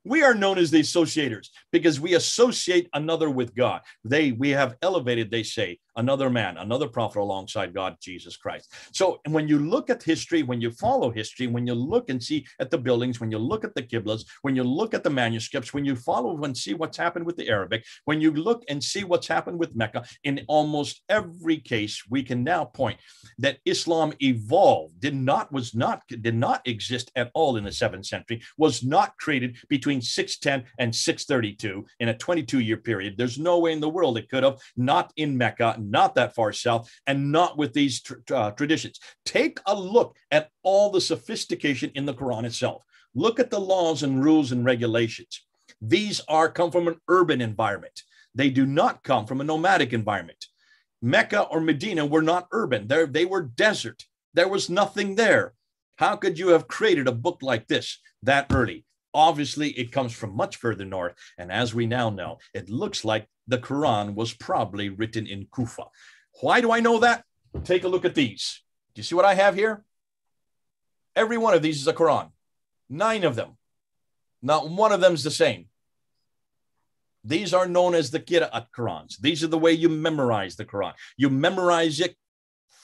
We are known as the associators because we associate another with God. We have elevated, they say, another man, another prophet alongside God, Jesus Christ. So when you look at history, when you follow history, when you look and see at the buildings, when you look at the Qiblas, when you look at the manuscripts, when you follow and see what's happened with the Arabic, when you look and see what's happened with Mecca, in almost every case, we can now point that Islam evolved, did not exist at all in the 7th century, was not created between 610 and 632 in a 22-year period. There's no way in the world it could have, not in Mecca, not that far south, and not with these traditions. Take a look at all the sophistication in the Quran itself. Look at the laws and rules and regulations. These come from an urban environment. They do not come from a nomadic environment. Mecca or Medina were not urban. They were desert. There was nothing there. How could you have created a book like this that early? Obviously, it comes from much further north. And as we now know, it looks like the Quran was probably written in Kufa. Why do I know that? Take a look at these. Do you see what I have here? Every one of these is a Quran. 9 of them. Not one of them is the same. These are known as the Qira'at Qurans. These are the way you memorize the Quran. You memorize it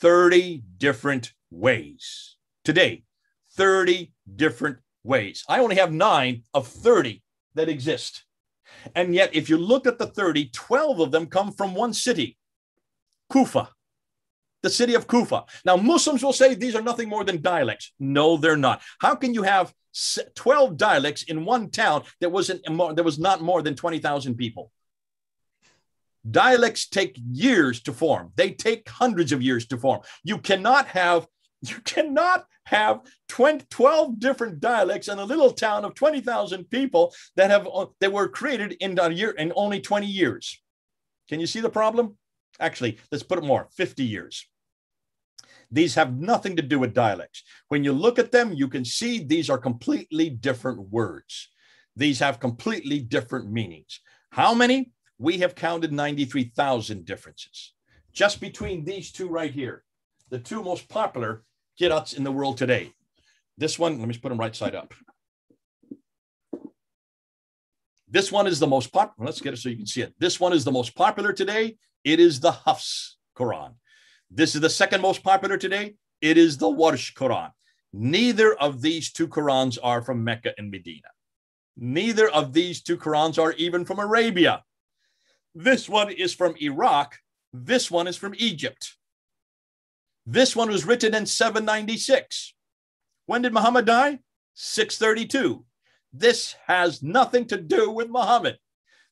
30 different ways. Today, 30 different ways. I only have 9 of 30 that exist. And yet, if you look at the 30, 12 of them come from one city, Kufa, the city of Kufa. Now, Muslims will say these are nothing more than dialects. No, they're not. How can you have 12 dialects in one town that was not more than 20,000 people? Dialects take years to form. They take hundreds of years to form. You cannot have 12 different dialects in a little town of 20,000 people that were created in a year, in only 20 years. Can you see the problem? Actually, let's put it more, 50 years. These have nothing to do with dialects. When you look at them, you can see these are completely different words. These have completely different meanings. How many? We have counted 93,000 differences just between these two right here, the two most popular qira'ats in the world today. This one, let me just put them right side up. This one is the most popular. Let's get it so you can see it. This one is the most popular today. It is the Hafs Quran. This is the second most popular today. It is the Warsh Quran. Neither of these two Qurans are from Mecca and Medina. Neither of these two Qurans are even from Arabia. This one is from Iraq. This one is from Egypt. This one was written in 796. When did Muhammad die? 632. This has nothing to do with Muhammad.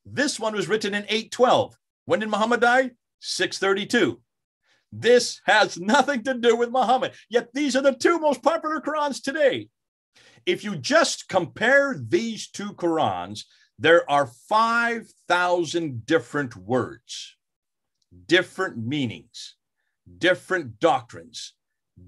This one was written in 812. When did Muhammad die? 632. This has nothing to do with Muhammad. Yet these are the two most popular Qurans today. If you just compare these two Qurans, there are 5,000 different words, different meanings, different doctrines,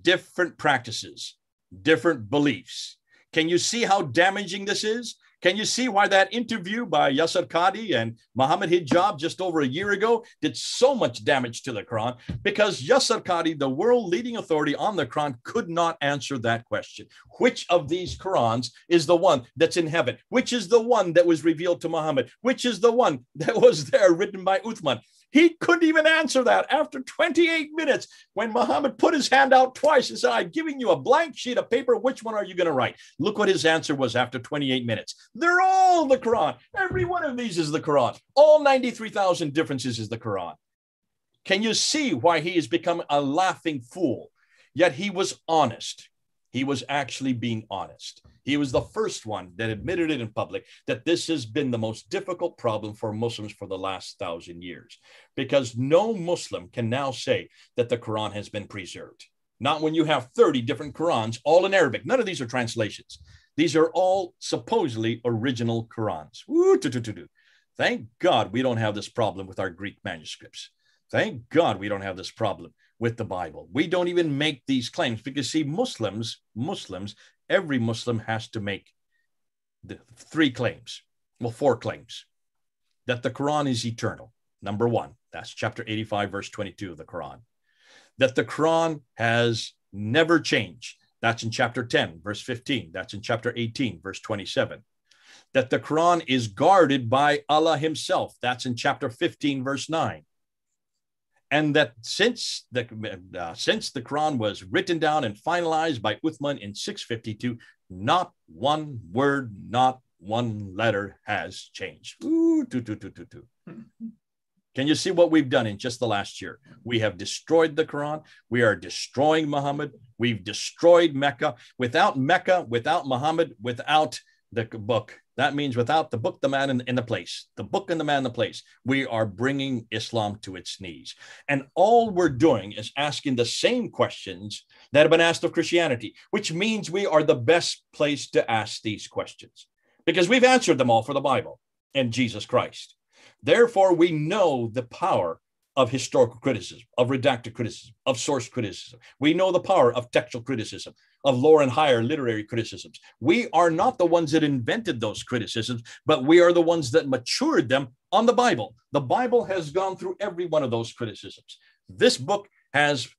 different practices, different beliefs. Can you see how damaging this is? Can you see why that interview by Yasser Qadi and Muhammad Hijab just over a year ago did so much damage to the Quran? Because Yasser Qadi, the world leading authority on the Quran, could not answer that question. Which of these Qurans is the one that's in heaven? Which is the one that was revealed to Muhammad? Which is the one that was there written by Uthman? He couldn't even answer that after 28 minutes when Muhammad put his hand out twice and said, I'm giving you a blank sheet of paper. Which one are you going to write? Look what his answer was after 28 minutes. They're all the Quran. Every one of these is the Quran. All 93,000 differences is the Quran. Can you see why he has become a laughing fool? Yet he was honest. He was actually being honest. He was the first one that admitted it in public that this has been the most difficult problem for Muslims for the last 1,000 years, because no Muslim can now say that the Quran has been preserved. Not when you have 30 different Qurans, all in Arabic. None of these are translations. These are all supposedly original Qurans. Thank God we don't have this problem with our Greek manuscripts. Thank God we don't have this problem with the Bible. We don't even make these claims because, see, Muslims, every Muslim has to make the 4 claims. That the Quran is eternal. Number 1, that's chapter 85, verse 22 of the Quran. That the Quran has never changed. That's in chapter 10, verse 15. That's in chapter 18, verse 27. That the Quran is guarded by Allah himself. That's in chapter 15, verse 9. And that since the Quran was written down and finalized by Uthman in 652, not one word, not one letter has changed. Can you see what we've done in just the last year? We have destroyed the Quran. We are destroying Muhammad. We've destroyed Mecca. Without Muhammad, without the book. That means without the book, the man, in the place, the book and the man in the place, we are bringing Islam to its knees. And all we're doing is asking the same questions that have been asked of Christianity, which means we are the best place to ask these questions because we've answered them all for the Bible and Jesus Christ. Therefore, we know the power of historical criticism, of redacted criticism, of source criticism. We know the power of textual criticism, of lower and higher literary criticisms. We are not the ones that invented those criticisms, but we are the ones that matured them on the Bible. The Bible has gone through every one of those criticisms. This book has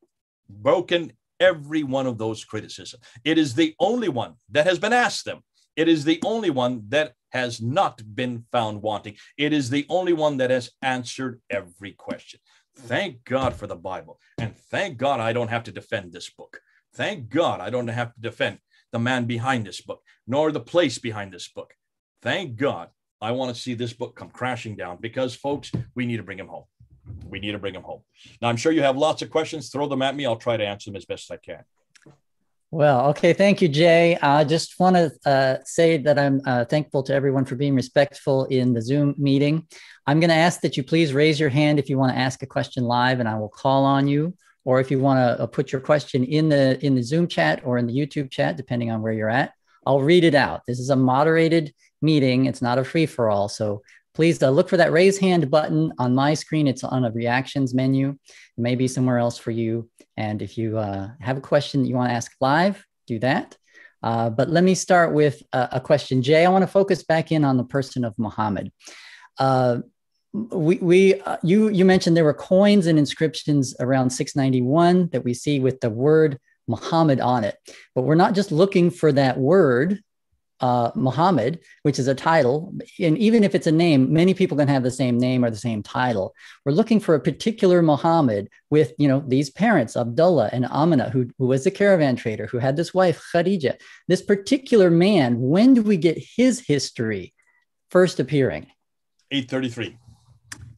broken every one of those criticisms. It is the only one that has been asked them. It is the only one that has not been found wanting. It is the only one that has answered every question. Thank God for the Bible. And thank God I don't have to defend this book. Thank God I don't have to defend the man behind this book, nor the place behind this book. Thank God I want to see this book come crashing down, because, folks, we need to bring him home. We need to bring him home. Now, I'm sure you have lots of questions. Throw them at me. I'll try to answer them as best I can. Well, okay. Thank you, Jay. I just want to say that I'm thankful to everyone for being respectful in the Zoom meeting. I'm going to ask that you please raise your hand if you want to ask a question live, and I will call on you. Or if you want to put your question in the Zoom chat or in the YouTube chat, depending on where you're at, I'll read it out. This is a moderated meeting. It's not a free-for-all. So please look for that raise hand button on my screen. It's on a reactions menu. It may be somewhere else for you. And if you have a question that you want to ask live, do that. But let me start with a question. Jay, I want to focus back in on the person of Muhammad. You mentioned there were coins and inscriptions around 691 that we see with the word Muhammad on it. But we're not just looking for that word, Muhammad, which is a title. And even if it's a name, many people can have the same name or the same title. We're looking for a particular Muhammad with, these parents, Abdullah and Amina, who was a caravan trader, who had this wife, Khadija. This particular man, when do we get his history first appearing? 833.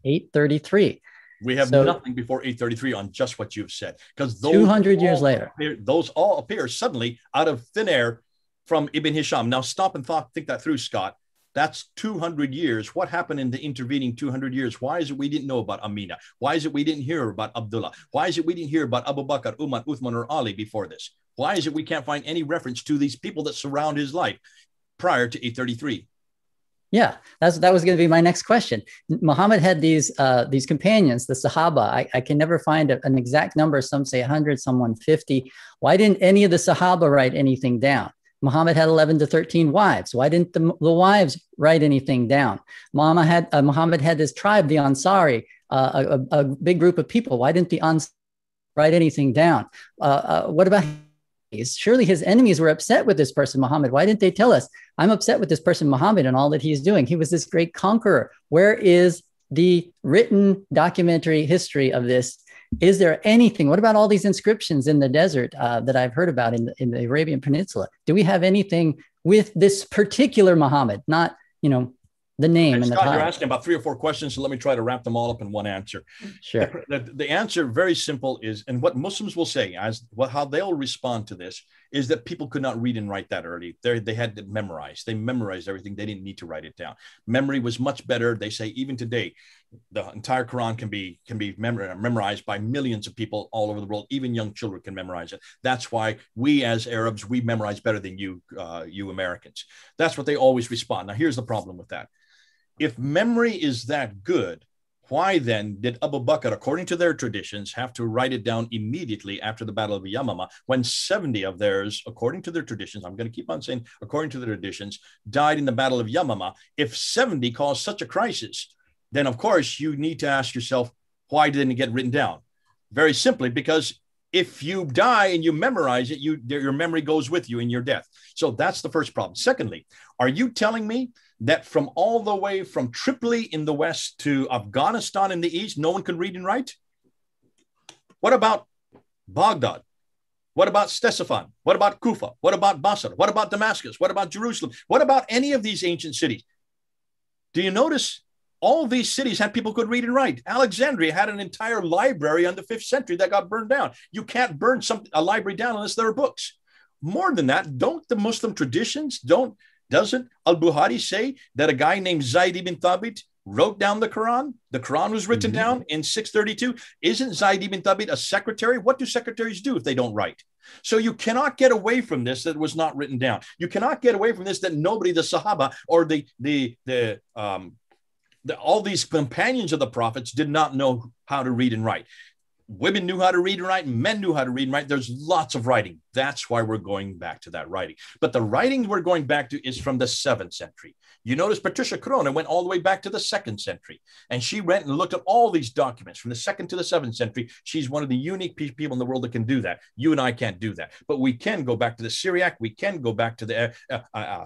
833. We have nothing before 833 on just what you've said, because those 200 years later, those all appear suddenly out of thin air from Ibn Hisham. Now stop and think that through, Scott. That's 200 years. What happened in the intervening 200 years? Why is it we didn't know about Amina? Why is it we didn't hear about Abdullah? Why is it we didn't hear about Abu Bakr, Umar, Uthman, or Ali before this? Why is it we can't find any reference to these people that surround his life prior to 833? Yeah, that was going to be my next question. Muhammad had these companions, the Sahaba. I can never find an exact number. Some say 100, some 150. Why didn't any of the Sahaba write anything down? Muhammad had 11 to 13 wives. Why didn't the wives write anything down? Muhammad had this tribe, the Ansari, a big group of people. Why didn't the Ansari write anything down? What about surely his enemies were upset with this person, Muhammad. Why didn't they tell us, I'm upset with this person, Muhammad, and all that he's doing? He was this great conqueror. Where is the written documentary history of this? Is there anything? What about all these inscriptions in the desert that I've heard about in the Arabian Peninsula? Do we have anything with this particular Muhammad? Not, the name and the Scott, time. You're asking about 3 or 4 questions, so let me try to wrap them all up in one answer. Sure. The answer, very simple, is, and what Muslims will say, how they'll respond to this, is that people could not read and write that early. They had to memorize. They memorized everything. They didn't need to write it down. Memory was much better. They say even today, the entire Quran can be memorized by millions of people all over the world. Even young children can memorize it. That's why we as Arabs, we memorize better than you Americans. That's what they always respond. Now, here's the problem with that. If memory is that good, why then did Abu Bakr, according to their traditions, have to write it down immediately after the Battle of Yamama, when 70 of theirs, according to their traditions, I'm going to keep on saying, according to their traditions, died in the Battle of Yamama? If 70 caused such a crisis, then of course you need to ask yourself, why didn't it get written down? Very simply, because if you die and you memorize it, your memory goes with you in your death. So that's the first problem. Secondly, are you telling me that from all the way from Tripoli in the west to Afghanistan in the east, no one could read and write? What about Baghdad? What about Ctesiphon? What about Kufa? What about Basra? What about Damascus? What about Jerusalem? What about any of these ancient cities? Do you notice all these cities had people who could read and write? Alexandria had an entire library in the 5th century that got burned down. You can't burn a library down unless there are books. More than that, don't the Muslim traditions, doesn't Al-Bukhari say that a guy named Zayd ibn Thabit wrote down the Quran? The Quran was written down in 632. Isn't Zayd ibn Thabit a secretary? What do secretaries do if they don't write? So you cannot get away from this that it was not written down. You cannot get away from this that nobody, the Sahaba or all these companions of the prophets, did not know how to read and write. women knew how to read and write, men knew how to read and write. There's lots of writing. That's why we're going back to that writing. But the writing we're going back to is from the 7th century. You notice Patricia Corona went all the way back to the 2nd century. And she went and looked at all these documents from the 2nd to the 7th century. She's one of the unique people in the world that can do that. You and I can't do that. But we can go back to the Syriac. We can go back to the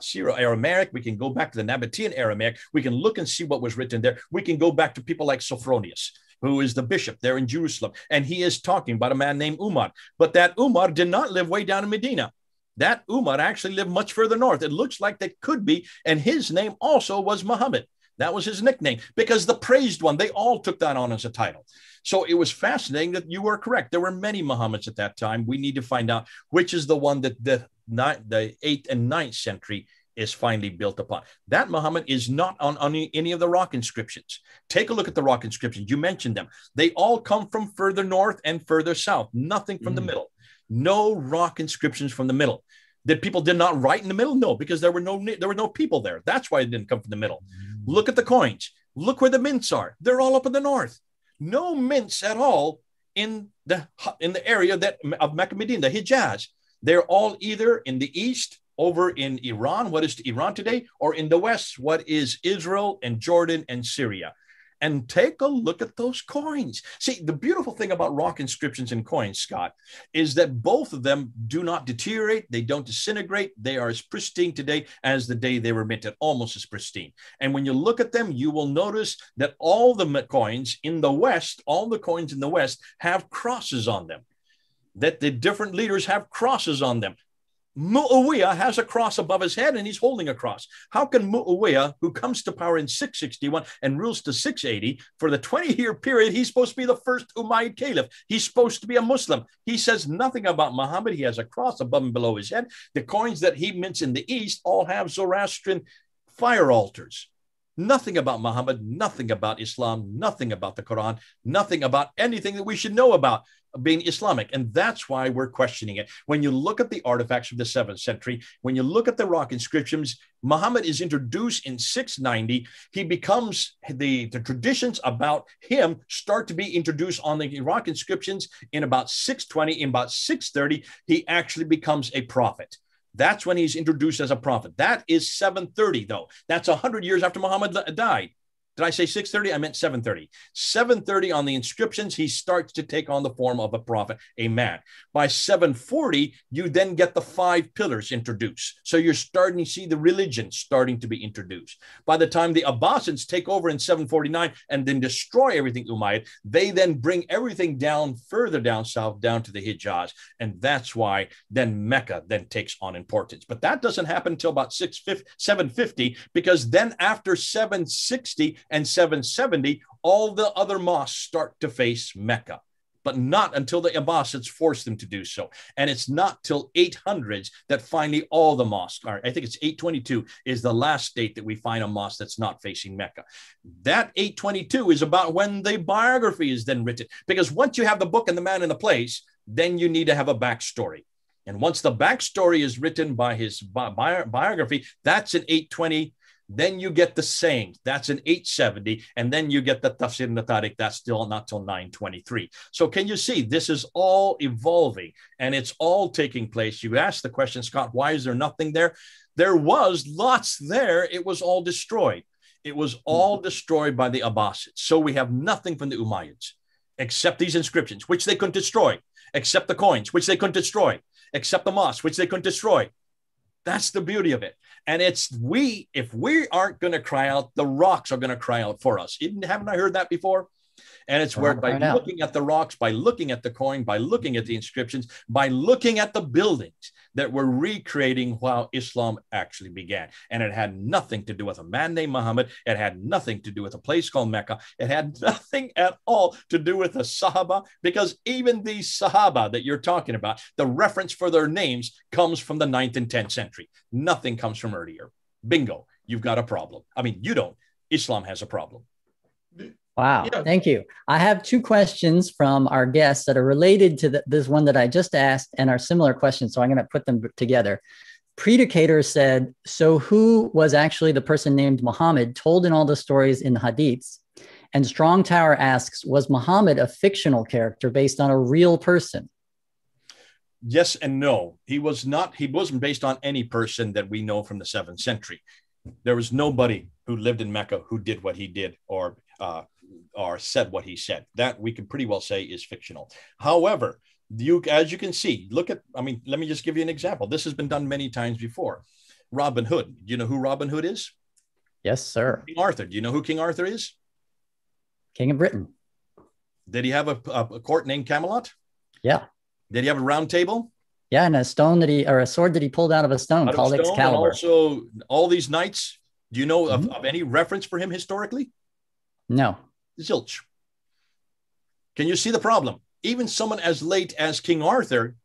Syro-Aramaic. We can go back to the Nabatean Aramaic. We can look and see what was written there. We can go back to people like Sophronius, who is the bishop there in Jerusalem. And he is talking about a man named Umar. But that Umar did not live way down in Medina. That Umar actually lived much further north. It looks like that could be. And his name also was Muhammad. That was his nickname, because the praised one, they all took that on as a title. So it was fascinating that you were correct. There were many Muhammads at that time. We need to find out which is the one that the 8th and 9th century is finally built upon. That Muhammad is not on any of the rock inscriptions. Take a look at the rock inscriptions. You mentioned them. They all come from further north and further south. Nothing from the middle. No rock inscriptions from the middle. That people did not write in the middle? No, because there were no people there. That's why it didn't come from the middle. Look at the coins. Look where the mints are. They're all up in the north. No mints at all in the area of Mecca, Medina, the Hijaz. They're all either in the east, over in Iran, what is Iran today, or in the west, what is Israel and Jordan and Syria. And take a look at those coins. See, the beautiful thing about rock inscriptions and coins, Scott, is that both of them do not deteriorate. They don't disintegrate. They are as pristine today as the day they were minted, almost as pristine. And when you look at them, you will notice that all the coins in the West, have crosses on them, that the different leaders have crosses on them. Muawiyah has a cross above his head and he's holding a cross. How can Muawiyah, who comes to power in 661 and rules to 680, for the 20-year period, he's supposed to be the first Umayyad caliph. He's supposed to be a Muslim. He says nothing about Muhammad. He has a cross above and below his head. The coins that he mints in the East all have Zoroastrian fire altars. Nothing about Muhammad, nothing about Islam, nothing about the Quran, nothing about anything that we should know about being Islamic. And that's why we're questioning it. When you look at the artifacts from the 7th century, when you look at the rock inscriptions, Muhammad is introduced in 690. He becomes, the traditions about him start to be introduced on the rock inscriptions in about 620. In about 630, he actually becomes a prophet. That's when he's introduced as a prophet. That is 730, though. That's 100 years after Muhammad died. Did I say 630? I meant 730. 730 on the inscriptions, he starts to take on the form of a prophet, a man. By 740, you then get the 5 pillars introduced. So you're starting to see the religion starting to be introduced. By the time the Abbasids take over in 749 and then destroy everything Umayyad, they then bring everything down further down south, down to the Hijaz. And that's why then Mecca then takes on importance. But that doesn't happen until about 750, because then after 760, and 770, all the other mosques start to face Mecca, but not until the Abbasids force them to do so. And it's not till 800s that finally all the mosques are. I think it's 822 is the last date that we find a mosque that's not facing Mecca. That 822 is about when the biography is then written, because once you have the book and the man in the place, then you need to have a backstory. And once the backstory is written by his biography, that's in 820. Then you get the sayings. That's in 870. And then you get the Tafsir and the Tariq. That's still not till 923. So can you see this is all evolving and it's all taking place? You asked the question, Scott, why is there nothing there? There was lots there. It was all destroyed. It was all destroyed by the Abbasids. So we have nothing from the Umayyads except these inscriptions, which they couldn't destroy, except the coins, which they couldn't destroy, except the mosques, which they couldn't destroy. That's the beauty of it. And it's if we aren't going to cry out, the rocks are going to cry out for us. Haven't I heard that before? And it's where by looking at the rocks, by looking at the coin, by looking at the inscriptions, by looking at the buildings that we're recreating how Islam actually began. And it had nothing to do with a man named Muhammad. It had nothing to do with a place called Mecca. It had nothing at all to do with the Sahaba, because even these Sahaba that you're talking about, the reference for their names comes from the 9th and 10th century. Nothing comes from earlier. Bingo, you've got a problem. I mean, you don't. Islam has a problem. Wow. Yeah. Thank you. I have 2 questions from our guests that are related to this one that I just asked and are similar questions. So I'm going to put them together. Predicator said, so who was actually the person named Muhammad told in all the stories in the Hadiths? And Strong Tower asks, was Muhammad a fictional character based on a real person? Yes and no. He was not. He wasn't based on any person that we know from the 7th century. There was nobody who lived in Mecca who did what he did or said what he said. That we can pretty well say is fictional. However, as you can see, let me just give you an example. This has been done many times before. Robin Hood. Do you know who Robin Hood is? Yes, sir. King Arthur. Do you know who King Arthur is? King of Britain. Did he have a court named Camelot? Yeah. Did he have a round table? Yeah, and a sword that he pulled out of a stone called Excalibur. And also, all these knights. Do you know of any reference for him historically? No. Zilch. Can you see the problem? Even someone as late as King Arthur,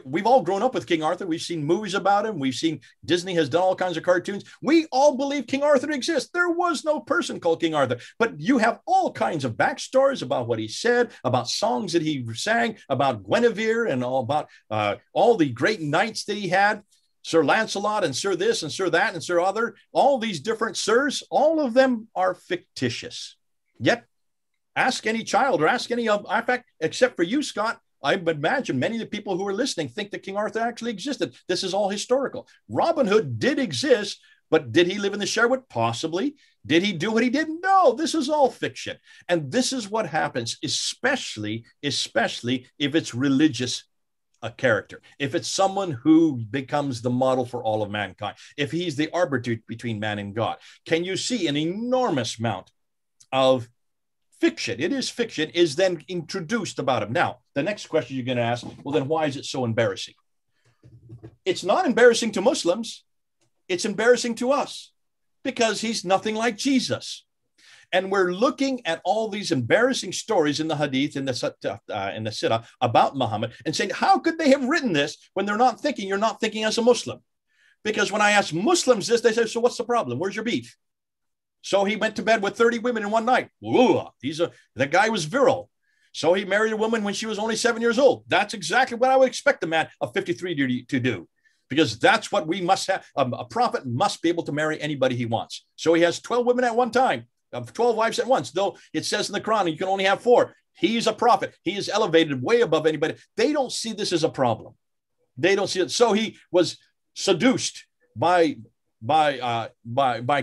we've all grown up with King Arthur. We've seen movies about him. We've seen Disney has done all kinds of cartoons. We all believe King Arthur exists. There was no person called King Arthur, but you have all kinds of backstories about what he said, about songs that he sang, about Guinevere and all about all the great knights that he had. Sir Lancelot and Sir this and Sir that and Sir other, all these different sirs, all of them are fictitious. Yet, ask any child or ask any of, in fact, except for you, Scott, I imagine many of the people who are listening think that King Arthur actually existed. This is all historical. Robin Hood did exist, but did he live in the Sherwood? Possibly. Did he do what he did? No, this is all fiction. And this is what happens, especially if it's religious a character, if it's someone who becomes the model for all of mankind, if he's the arbiter between man and God. Can you see an enormous amount of fiction? It is fiction is then introduced about him. Now, the next question you're going to ask, well, then why is it so embarrassing? It's not embarrassing to Muslims. It's embarrassing to us because he's nothing like Jesus. And we're looking at all these embarrassing stories in the Hadith, in the Sirah about Muhammad and saying, how could they have written this when they're not thinking? You're not thinking as a Muslim. Because when I ask Muslims this, they say, so what's the problem? Where's your beef? So he went to bed with 30 women in one night. Ooh, the guy was virile. So he married a woman when she was only 7 years old. That's exactly what I would expect a man of 53 to do. Because that's what we must have. A prophet must be able to marry anybody he wants. So he has 12 women at one time. 12 wives at once, though it says in the Quran you can only have 4. He's a prophet. He is elevated way above anybody. They don't see this as a problem. They don't see it. So he was seduced by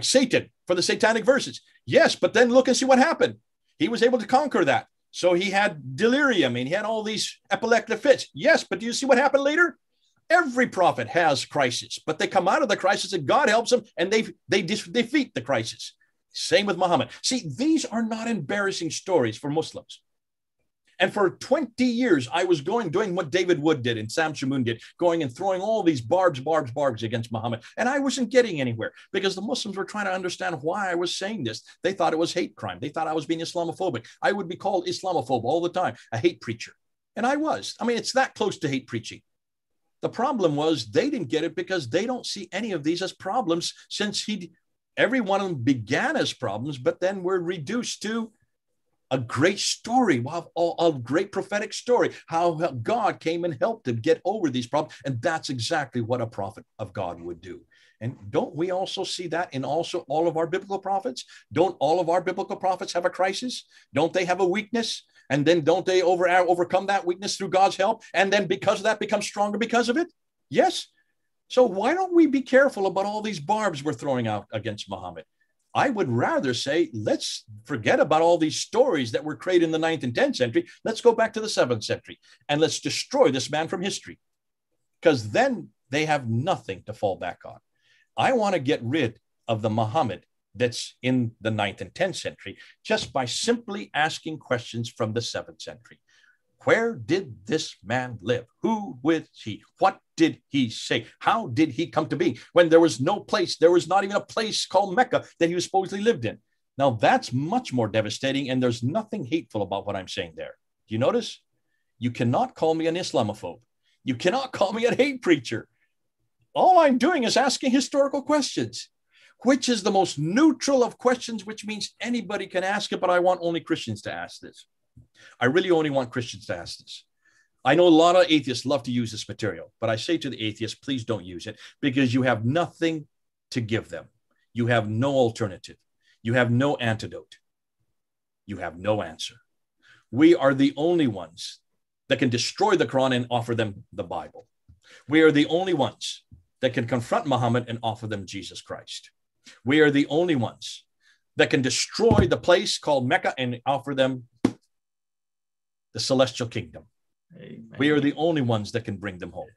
Satan for the satanic verses. Yes, but then look and see what happened. He was able to conquer that. So he had delirium and he had all these epileptic fits. Yes, but do you see what happened later? Every prophet has crisis, but they come out of the crisis and God helps them and they defeat the crisis. Same with Muhammad. See, these are not embarrassing stories for Muslims. And for 20 years, I was doing what David Wood did and Sam Shamoun did, going and throwing all these barbs against Muhammad. And I wasn't getting anywhere because the Muslims were trying to understand why I was saying this. They thought it was hate crime. They thought I was being Islamophobic. I would be called Islamophobe all the time, a hate preacher. And I was. I mean, it's that close to hate preaching. The problem was they didn't get it because they don't see any of these as problems since every one of them began as problems, but then were reduced to a great story, a great prophetic story, how God came and helped him get over these problems. And that's exactly what a prophet of God would do. And don't we also see that in also all of our biblical prophets? Don't all of our biblical prophets have a crisis? Don't they have a weakness? And then don't they overcome that weakness through God's help? And then because of that, become stronger because of it? Yes. So why don't we be careful about all these barbs we're throwing out against Muhammad? I would rather say, let's forget about all these stories that were created in the 9th and 10th century. Let's go back to the 7th century and let's destroy this man from history because then they have nothing to fall back on. I want to get rid of the Muhammad that's in the 9th and 10th century just by simply asking questions from the 7th century. Where did this man live? Who was he? What did he say? How did he come to be? When there was no place, there was not even a place called Mecca that he was supposedly lived in. Now that's much more devastating and there's nothing hateful about what I'm saying there. Do you notice? You cannot call me an Islamophobe. You cannot call me a hate preacher. All I'm doing is asking historical questions, which is the most neutral of questions, which means anybody can ask it, but I want only Christians to ask this. I really only want Christians to ask this. I know a lot of atheists love to use this material, but I say to the atheists, please don't use it because you have nothing to give them. You have no alternative. You have no antidote. you have no answer. We are the only ones that can destroy the Quran and offer them the Bible. We are the only ones that can confront Muhammad and offer them Jesus Christ. We are the only ones that can destroy the place called Mecca and offer them the celestial kingdom. Amen. We are the only ones that can bring them home.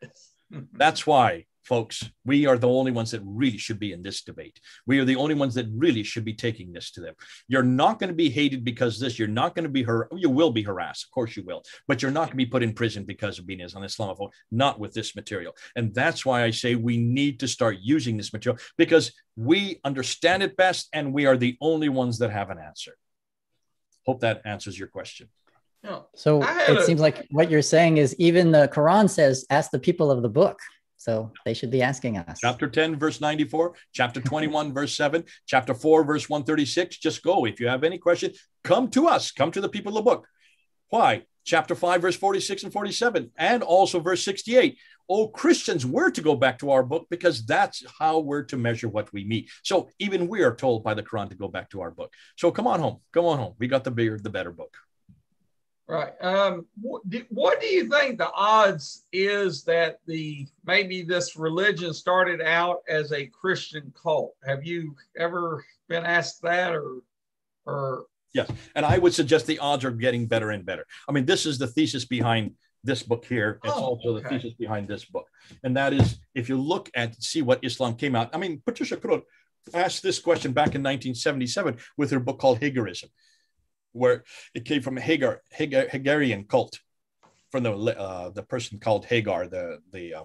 That's why, folks, we are the only ones that really should be in this debate. We are the only ones that really should be taking this to them. You're not going to be hated because of this. You're not going to be you will be harassed. Of course you will. But you're not going to be put in prison because of being an Islamophobe, not with this material. And that's why I say we need to start using this material, because we understand it best and we are the only ones that have an answer. Hope that answers your question. So it seems like what you're saying is even the Quran says, ask the people of the book. So they should be asking us. Chapter 10, verse 94, chapter 21, verse 7, chapter 4, verse 136. Just go. If you have any question, come to us. Come to the people of the book. Why? Chapter 5, verse 46 and 47, and also verse 68. Oh, Christians, we're to go back to our book because that's how we're to measure what we meet. So even we are told by the Quran to go back to our book. So come on home. Come on home. We got the bigger, the better book. Right. What do you think the odds is that maybe this religion started out as a Christian cult? Have you ever been asked that or? Yes. And I would suggest the odds are getting better and better. I mean, this is the thesis behind this book here. It's also the thesis behind this book. And that is, if you look at, see what Islam came out. I mean, Patricia Cruz asked this question back in 1977 with her book called Hagarism, where it came from a Hagarian cult, from the person called Hagar, the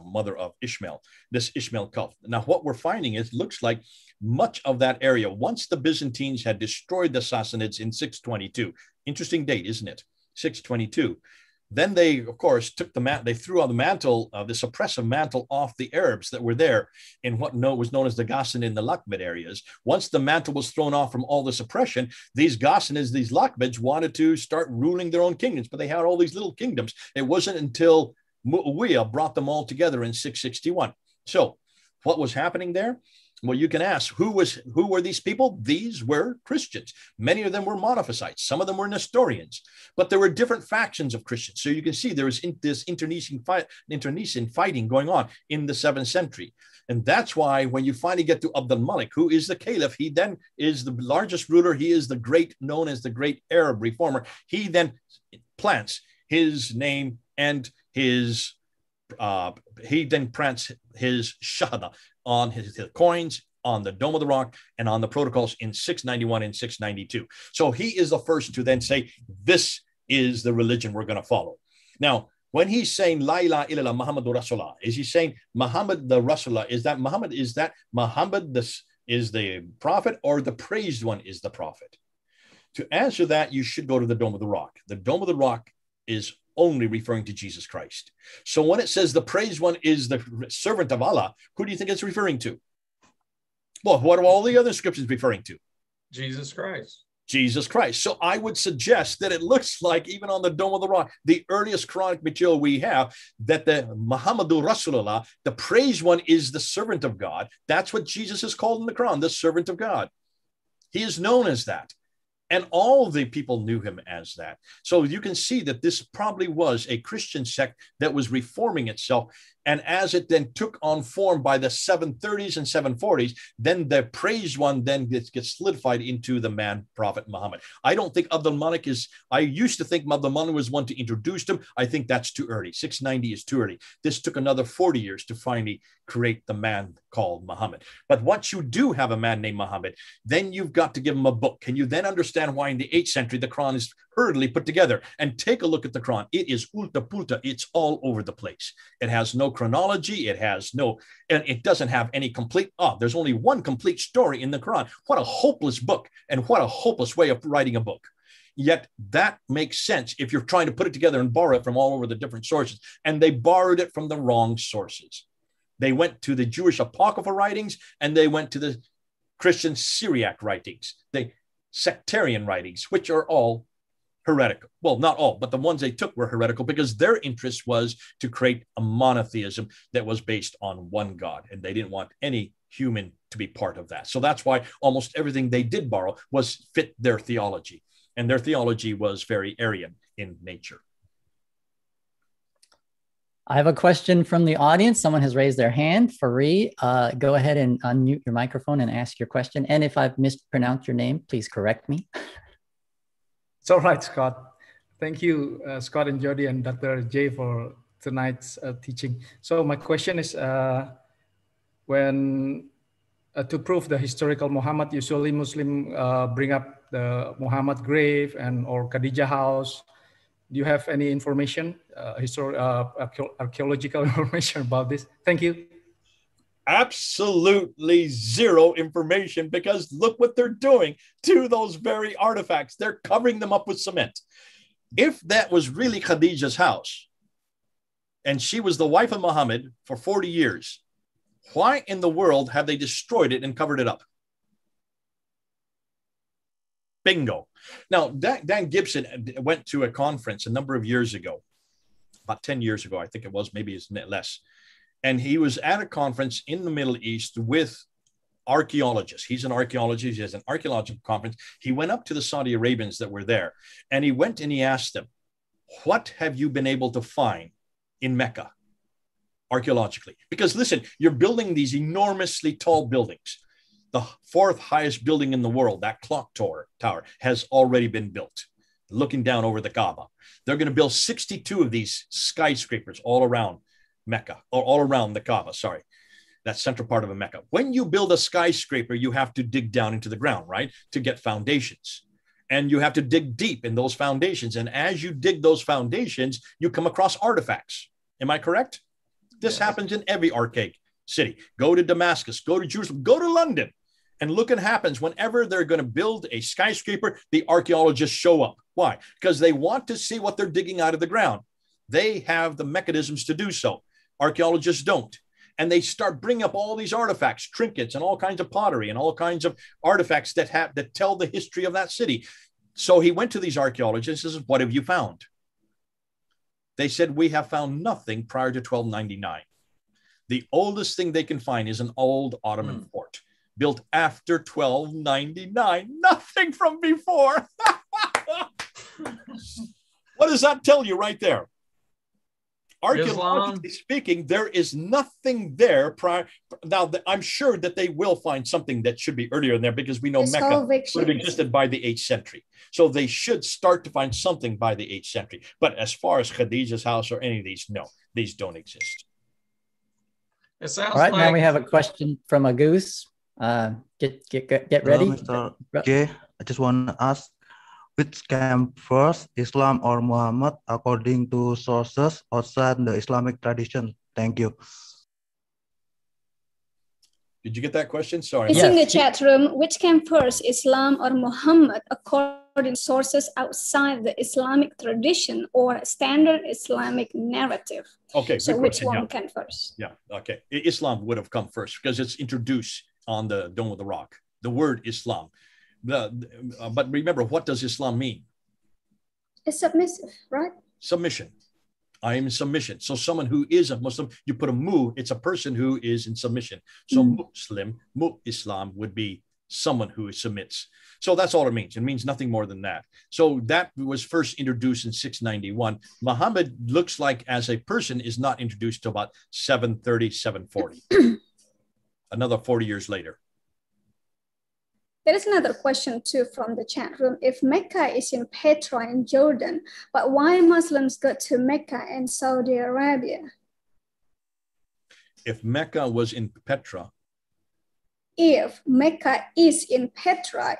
mother of Ishmael, this Ishmael cult. Now, what we're finding is, looks like much of that area, once the Byzantines had destroyed the Sassanids in 622, interesting date, isn't it? 622. Then they, of course, took they threw on the mantle, this oppressive mantle off the Arabs that were there in what was known as the Ghassan and the Lakhmid areas. Once the mantle was thrown off from all this oppression, these Ghassanids, these Lakhmids wanted to start ruling their own kingdoms, but they had all these little kingdoms. It wasn't until Muawiyah brought them all together in 661. So what was happening there? Well, you can ask, who were these people? These were Christians. Many of them were Monophysites. Some of them were Nestorians, but there were different factions of Christians. So you can see there was this internecine fighting going on in the 7th century. And that's why when you finally get to Abd al-Malik, who is the caliph, he then is the largest ruler. He is known as the great Arab reformer. He then plants his name and his shahada on his coins, on the Dome of the Rock, and on the protocols in 691 and 692. So he is the first to then say, this is the religion we're going to follow. Now, when he's saying La ilaha illallah Muhammadur Rasulullah, is he saying Muhammad the Rasulullah? Is that Muhammad this is the prophet, or the praised one is the prophet? To answer that, you should go to the Dome of the Rock. The Dome of the Rock is only referring to Jesus Christ. So when it says the praised one is the servant of Allah, who do you think it's referring to? Well, what are all the other scriptures referring to? Jesus Christ. Jesus Christ. So I would suggest that it looks like, even on the Dome of the Rock, the earliest Quranic material we have, that the Muhammadur Rasulullah, the praised one, is the servant of God. That's what Jesus is called in the Quran, the servant of God. He is known as that. And all the people knew him as that. So you can see that this probably was a Christian sect that was reforming itself. And as it then took on form by the 730s and 740s, then the praised one then gets solidified into the man prophet Muhammad. I don't think Abd al-Malik I used to think Abd al-Malik was one to introduce him. I think that's too early. 690 is too early. This took another 40 years to finally create the man called Muhammad. But once you do have a man named Muhammad, then you've got to give him a book. Can you then understand why in the 8th century the Quran is hurriedly put together? And take a look at the Quran. It is ulta pulta. It's all over the place. It has no chronology. And it doesn't have any complete, there's only one complete story in the Quran. What a hopeless book, and what a hopeless way of writing a book. Yet that makes sense if you're trying to put it together and borrow it from all over the different sources. And they borrowed it from the wrong sources. They went to the Jewish Apocryphal writings, and they went to the Christian Syriac writings, the sectarian writings, which are all heretical. Well, not all, but the ones they took were heretical because their interest was to create a monotheism that was based on one God, and they didn't want any human to be part of that. So that's why almost everything they did borrow fit their theology. And their theology was very Aryan in nature. I have a question from the audience. Someone has raised their hand. Faree, go ahead and unmute your microphone and ask your question. And if I've mispronounced your name, please correct me. It's all right, Scott. Thank you, Scott and Jodie and Dr. J for tonight's teaching. So my question is, when to prove the historical Muhammad, usually Muslim bring up the Muhammad grave and or Khadijah house. Do you have any information, archaeological information about this? Thank you. Absolutely zero information, because look what they're doing to those very artifacts. They're covering them up with cement. If that was really Khadijah's house and she was the wife of Muhammad for 40 years, why in the world have they destroyed it and covered it up? Bingo. Now, Dan Gibson went to a conference a number of years ago, about 10 years ago, I think it was, maybe it's less. And he was at a conference in the Middle East with archaeologists. He's an archaeologist. He has an archaeological conference. He went up to the Saudi Arabians that were there, and he went and he asked them, what have you been able to find in Mecca archaeologically? Because listen, you're building these enormously tall buildings. The fourth highest building in the world, that clock tower, has already been built, looking down over the Kaaba. They're going to build 62 of these skyscrapers all around Mecca, or all around the Kaaba, sorry, that central part of Mecca. When you build a skyscraper, you have to dig down into the ground, right, to get foundations. And you have to dig deep in those foundations. And as you dig those foundations, you come across artifacts. Am I correct? This happens in every archaic city. Go to Damascus, go to Jerusalem, go to London. And look what happens whenever they're going to build a skyscraper, the archaeologists show up. Why? Because they want to see what they're digging out of the ground. They have the mechanisms to do so. Archaeologists don't. And they start bringing up all these artifacts, trinkets, and all kinds of pottery and all kinds of artifacts that tell the history of that city. So he went to these archaeologists and says, what have you found? They said, we have found nothing prior to 1299. The oldest thing they can find is an old Ottoman fort built after 1299. Nothing from before. What does that tell you right there? Archaeologically speaking, there is nothing there prior. Now, I'm sure that they will find something that should be earlier in there, because we know Mecca would have existed by the 8th century. So they should start to find something by the 8th century. But as far as Khadijah's house or any of these, no, these don't exist. It sounds all right, like... now we have a question from a goose. Get ready. Hello, Mr. J. I just want to ask, which came first, Islam or Muhammad, according to sources outside the Islamic tradition? Thank you. Did you get that question? Sorry. It's in the chat room. Which came first, Islam or Muhammad, according to sources outside the Islamic tradition or standard Islamic narrative? Okay. So which one came first? Yeah. Okay. Islam would have come first because it's introduced on the Dome of the Rock. The word Islam. But remember, what does Islam mean? It's submissive, right? Submission. I am in submission. So someone who is a Muslim, you put a mu, it's a person who is in submission. So Muslim, Islam would be someone who submits. So that's all it means. It means nothing more than that. So that was first introduced in 691. Muhammad looks like as a person is not introduced till about 730, 740. Another 40 years later. There is another question too from the chat room. If Mecca is in Petra in Jordan, but why Muslims go to Mecca in Saudi Arabia? If Mecca was in Petra. If Mecca is in Petra,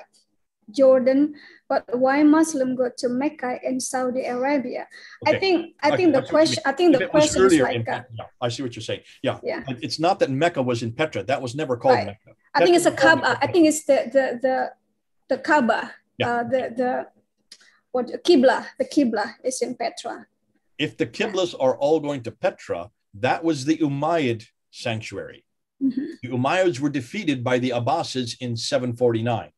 Jordan, but why Muslim go to Mecca in Saudi Arabia? Okay. I think the question is like yeah, I see what you're saying. Yeah. It's not that Mecca was in Petra. That was never called Mecca. I think it's a Kaaba. I think it's the Kaaba. Yeah. The Qibla. The Qibla is in Petra. If the Qiblas are all going to Petra, that was the Umayyad sanctuary. The Umayyads were defeated by the Abbasids in 749.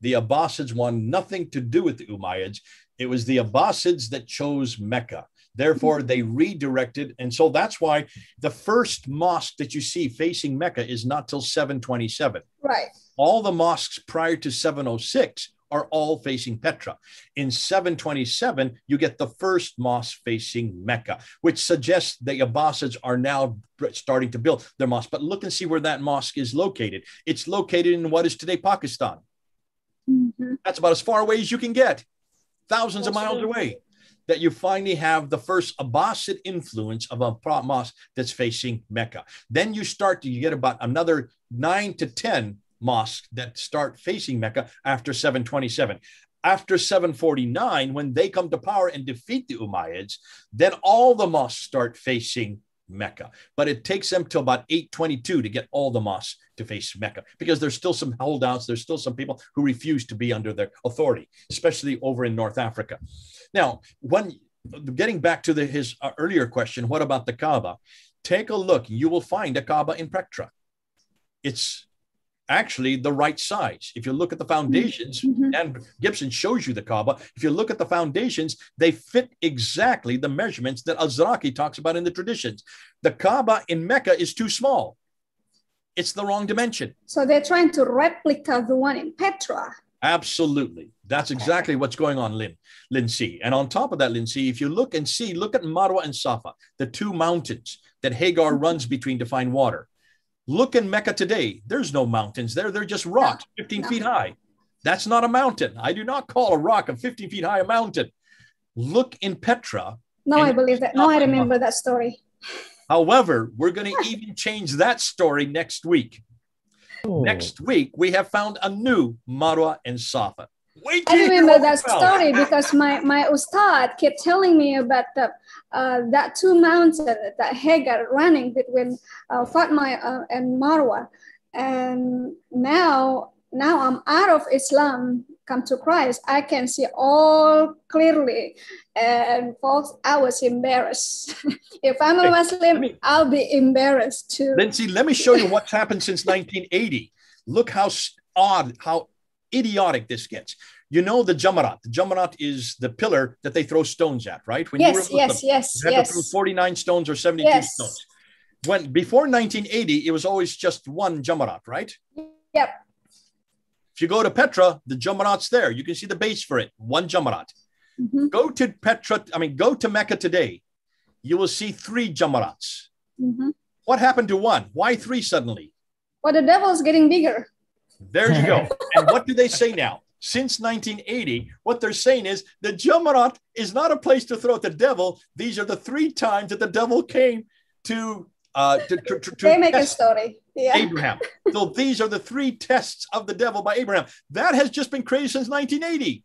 The Abbasids wanted nothing to do with the Umayyads. It was the Abbasids that chose Mecca. Therefore, they redirected. And so that's why the first mosque that you see facing Mecca is not till 727. Right. All the mosques prior to 706 are all facing Petra. In 727, you get the first mosque facing Mecca, which suggests the Abbasids are now starting to build their mosque. But look and see where that mosque is located. It's located in what is today Pakistan. That's about as far away as you can get, thousands of miles away, that you finally have the first Abbasid influence of a mosque that's facing Mecca. Then you get about another 9 to 10 mosques that start facing Mecca after 727. After 749, when they come to power and defeat the Umayyads, then all the mosques start facing Mecca. But it takes them till about 822 to get all the mosques to face Mecca, because there's still some holdouts. There's still some people who refuse to be under their authority, especially over in North Africa. Now, getting back to his earlier question, what about the Kaaba? Take a look. You will find a Kaaba in Petra. It's actually the right size. If you look at the foundations, and Gibson shows you the Kaaba, if you look at the foundations, they fit exactly the measurements that Al-Zaraqi talks about in the traditions. The Kaaba in Mecca is too small. It's the wrong dimension. So they're trying to replicate the one in Petra. Absolutely. That's exactly what's going on, Lin C. And on top of that, Lin C, if you look at Marwa and Safa, the two mountains that Hagar runs between to find water. Look in Mecca today. There's no mountains there. They're just rocks, 15 feet high. That's not a mountain. I do not call a rock of 15 feet high a mountain. Look in Petra. No, I believe that. No, I remember that story. However, we're going to even change that story next week. Oh. Next week, we have found a new Marwa and Safa. I remember that story because my ustad kept telling me about that two mountains that Hagar running between Fatma and Marwa. And now I'm out of Islam, come to Christ. I can see all clearly. And folks, I was embarrassed. If I'm a Muslim, I'll be embarrassed too. Lindsay, let me show you what's happened since 1980. Look how odd, how idiotic this gets. You know the Jamarat. The Jamarat is the pillar that they throw stones at, right? When yes. You had to throw 49 stones or 72 stones. Before 1980, it was always just one Jamarat, right? Yep. If you go to Petra, the Jamarat's there. You can see the base for it, one Jamarat. Go to Mecca today. You will see 3 Jamarats. What happened to one? Why 3 suddenly? Well, the devil's getting bigger. There you go. And what do they say now? Since 1980, what they're saying is the Jamarat is not a place to throw at the devil. These are the 3 times that the devil came to they make a story. Yeah. Abraham. So these are the 3 tests of the devil by Abraham. That has just been created since 1980.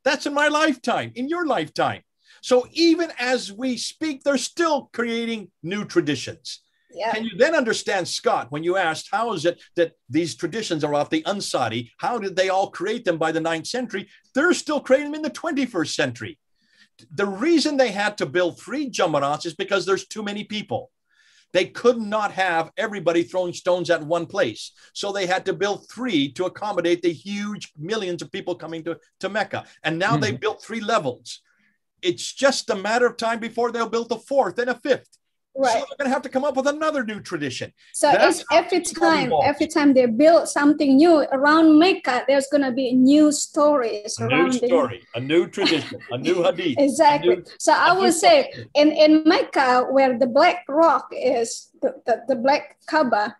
That's in my lifetime, in your lifetime. So even as we speak, they're still creating new traditions. Yeah. Can you then understand, Scott, when you asked how is it that these traditions are of the Ansari, how did they all create them by the 9th century? They're still creating them in the 21st century. The reason they had to build 3 Jamarats is because there's too many people. They could not have everybody throwing stones at one place. So they had to build 3 to accommodate the huge millions of people coming to Mecca. And now they built 3 levels. It's just a matter of time before they'll build a 4th and a 5th. Right. So they're going to have to come up with another new tradition. So it's every time they build something new around Mecca, there's going to be new stories. A new tradition, a new hadith. Exactly. So I would say in Mecca, where the black rock is, the black Kaaba,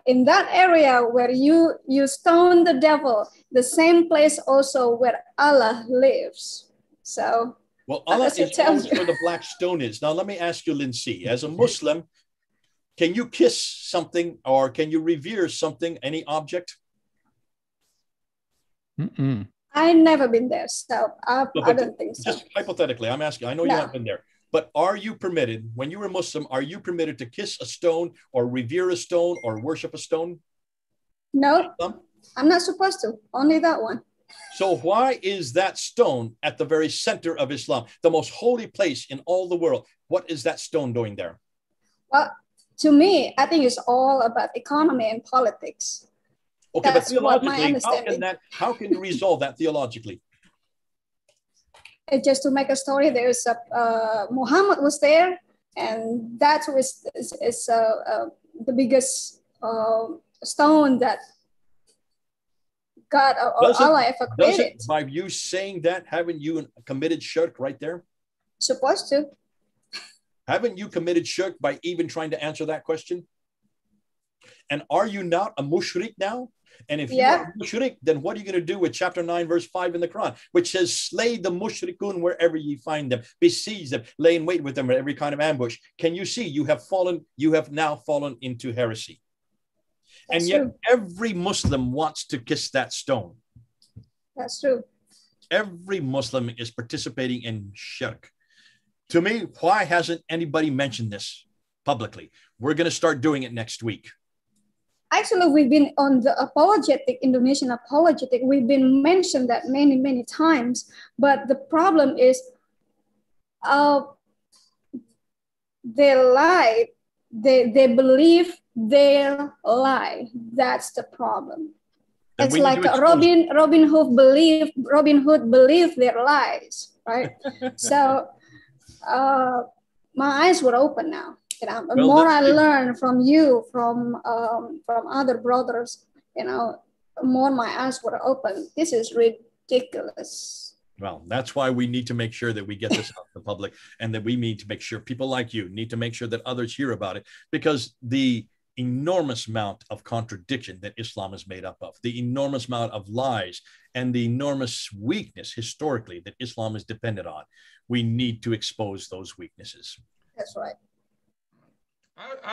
in that area where you stone the devil, the same place also where Allah lives. So. Well, Allah is always where the black stone is. Now, let me ask you, Lindsay, as a Muslim, can you kiss something or can you revere something, any object? I've never been there, so I don't think so. Just hypothetically, I'm asking, I know you haven't been there, but are you permitted, when you're a Muslim, are you permitted to kiss a stone or revere a stone or worship a stone? No, I'm not supposed to, only that one. So why is that stone at the very center of Islam, the most holy place in all the world? What is that stone doing there? Well, to me, I think it's all about economy and politics. Okay, that's but theologically, how can you resolve that theologically? Just to make a story, there's Muhammad was there, and that was the biggest stone that God or Allah ever created. By you saying that, haven't you committed shirk right there? Supposed to. Haven't you committed shirk by even trying to answer that question? And are you not a mushrik now? And if you are a mushrik, then what are you going to do with chapter 9, verse 5 in the Quran, which says, slay the mushrikun wherever ye find them, besiege them, lay in wait with them at every kind of ambush. Can you see you have now fallen into heresy? That's and yet true. Every Muslim wants to kiss that stone. That's true. Every Muslim is participating in shirk. To me, why hasn't anybody mentioned this publicly? We're going to start doing it next week. Actually, we've been on the Indonesian apologetic. We've been mentioned that many, many times. But the problem is they lie. They believe their lie. That's the problem. It's like Robin Hood believed their lies, right? So my eyes were open now. The more I learn from you, from other brothers, more my eyes were open. This is ridiculous. Well, that's why we need to make sure that we get this out to the public, and that we need to make sure people like you need to make sure that others hear about it, because the enormous amount of contradiction that Islam is made up of, the enormous amount of lies, and the enormous weakness historically that Islam is dependent on, we need to expose those weaknesses. That's right.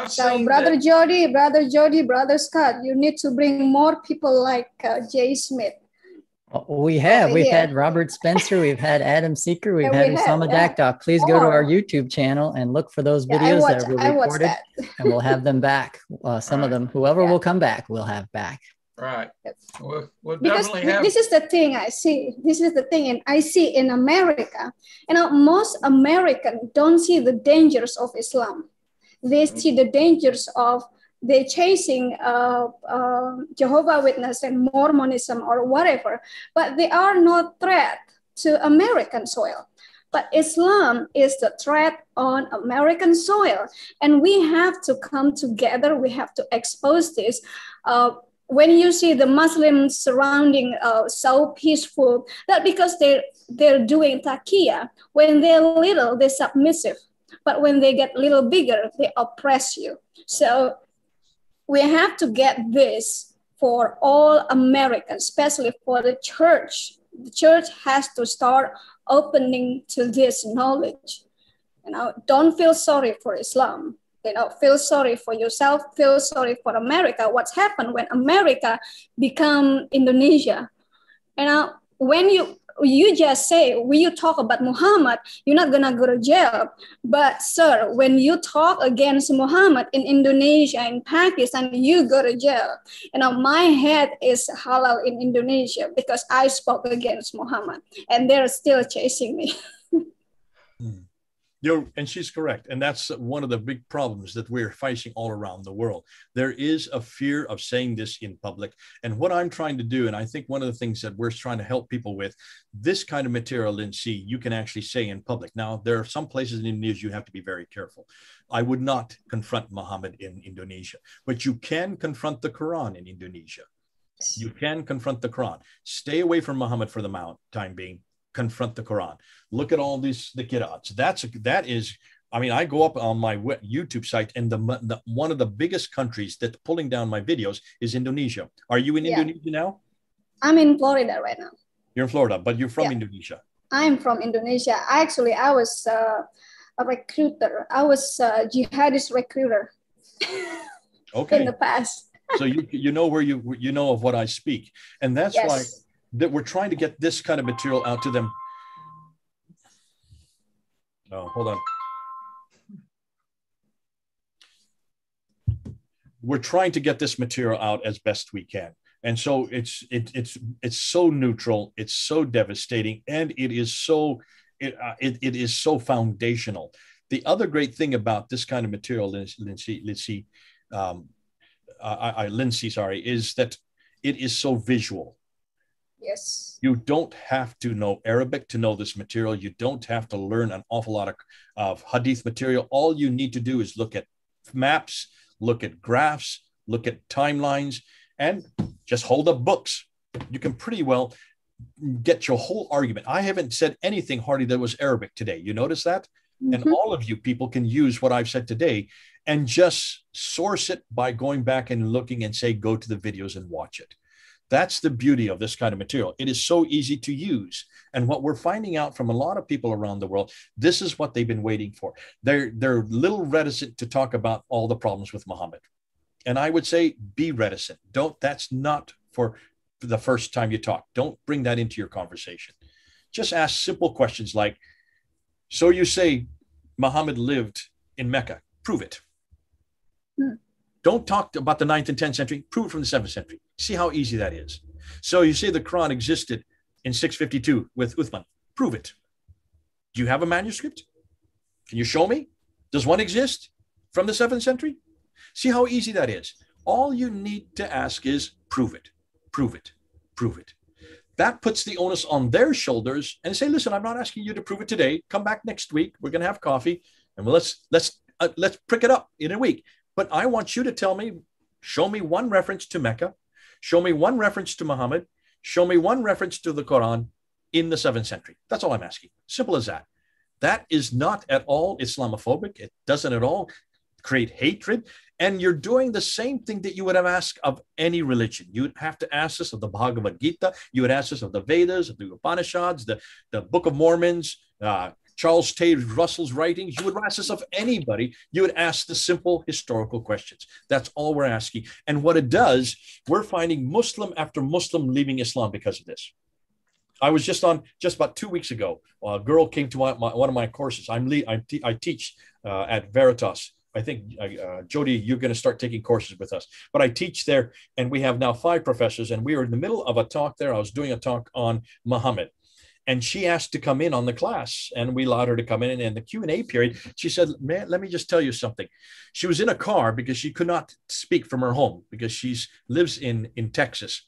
So Brother Jodie, Brother Scott, you need to bring more people like Jay Smith. We've had Robert Spencer, we've had Adam Seeker, we've had Usama Dakdock. Please go to our YouTube channel and look for those videos that were recorded, and we'll have them back. Some of them, whoever will come back, we'll have back. Right. We'll definitely have. This is the thing I see. This is the thing, and I see in America. Most Americans don't see the dangers of Islam. They see the dangers of they're chasing Jehovah's Witness and Mormonism or whatever, but they are no threat to American soil. But Islam is the threat on American soil, and we have to come together. We have to expose this. When you see the Muslims surrounding so peaceful, that because they're doing taqiyya. When they're little, they're submissive. But when they get a little bigger, they oppress you. So we have to get this for all Americans, especially for the church. The church has to start opening to this knowledge. Don't feel sorry for Islam. Feel sorry for yourself. Feel sorry for America. What's happened when America become Indonesia? When you just say, when you talk about Muhammad, you're not gonna go to jail. But sir, when you talk against Muhammad in Indonesia, in Pakistan, you go to jail. My head is halal in Indonesia because I spoke against Muhammad, and they're still chasing me. And she's correct. And that's one of the big problems that we're facing all around the world. There is a fear of saying this in public. And what I'm trying to do, and I think one of the things that we're trying to help people with, this kind of material, Lindsay, you can actually say in public. Now, there are some places in Indonesia you have to be very careful. I would not confront Muhammad in Indonesia, but you can confront the Quran in Indonesia. You can confront the Quran. Stay away from Muhammad for the time being. Confront the Quran. Look at all the qira'ats. That is, I go up on my YouTube site, and the one of the biggest countries that's pulling down my videos is Indonesia. Are you in Indonesia now? I'm in Florida right now. You're in Florida, but you're from Indonesia. I'm from Indonesia. Actually, I was a recruiter. I was a jihadist recruiter. Okay. In the past. So you know where you know of what I speak, and that's why that we're trying to get this kind of material out to them. Oh, hold on. We're trying to get this material out as best we can. And so it's so neutral, it's so devastating, and it is so foundational. The other great thing about this kind of material, Lindsay, is that it is so visual. Yes. You don't have to know Arabic to know this material. You don't have to learn an awful lot of hadith material. All you need to do is look at maps, look at graphs, look at timelines, and just hold up books. you can pretty well get your whole argument. I haven't said anything hardly that was Arabic today. You notice that? Mm-hmm. And all of you people can use what I've said today and just source it by going back and looking and say, go to the videos and watch it. That's the beauty of this kind of material. It is so easy to use. And what we're finding out from a lot of people around the world, this is what they've been waiting for. They're a little reticent to talk about all the problems with Muhammad. And I would say, be reticent. That's not for the first time you talk. Don't bring that into your conversation. Just ask simple questions like, so you say Muhammad lived in Mecca. Prove it. Don't talk about the 9th and 10th century. Prove it from the 7th century. See how easy that is. So you say the Quran existed in 652 with Uthman. Prove it. Do you have a manuscript? Can you show me? Does one exist from the 7th century? See how easy that is. All you need to ask is prove it, prove it, prove it. That puts the onus on their shoulders and say, listen, I'm not asking you to prove it today. Come back next week. We're going to have coffee and let's prick it up in a week. But I want you to tell me, show me one reference to Mecca, show me one reference to Muhammad, show me one reference to the Quran in the 7th century. That's all I'm asking. Simple as that. That is not at all Islamophobic. It doesn't at all create hatred. And you're doing the same thing that you would have asked of any religion. You would have to ask us of the Bhagavad Gita. You would ask us of the Vedas, of the Upanishads, the Book of Mormons, Charles Taylor Russell's writings. You would ask this of anybody. You would ask the simple historical questions. That's all we're asking. And what it does, we're finding Muslim after Muslim leaving Islam because of this. I was just about 2 weeks ago. A girl came to one of my courses. I teach at Veritas. I think, Jodie, you're going to start taking courses with us. But I teach there, and we have now 5 professors. And we were in the middle of a talk there. I was doing a talk on Muhammad. And she asked to come in on the class, and we allowed her to come in. And in the Q&A period, she said, man, let me just tell you something. She was in a car because she could not speak from her home because she lives in Texas.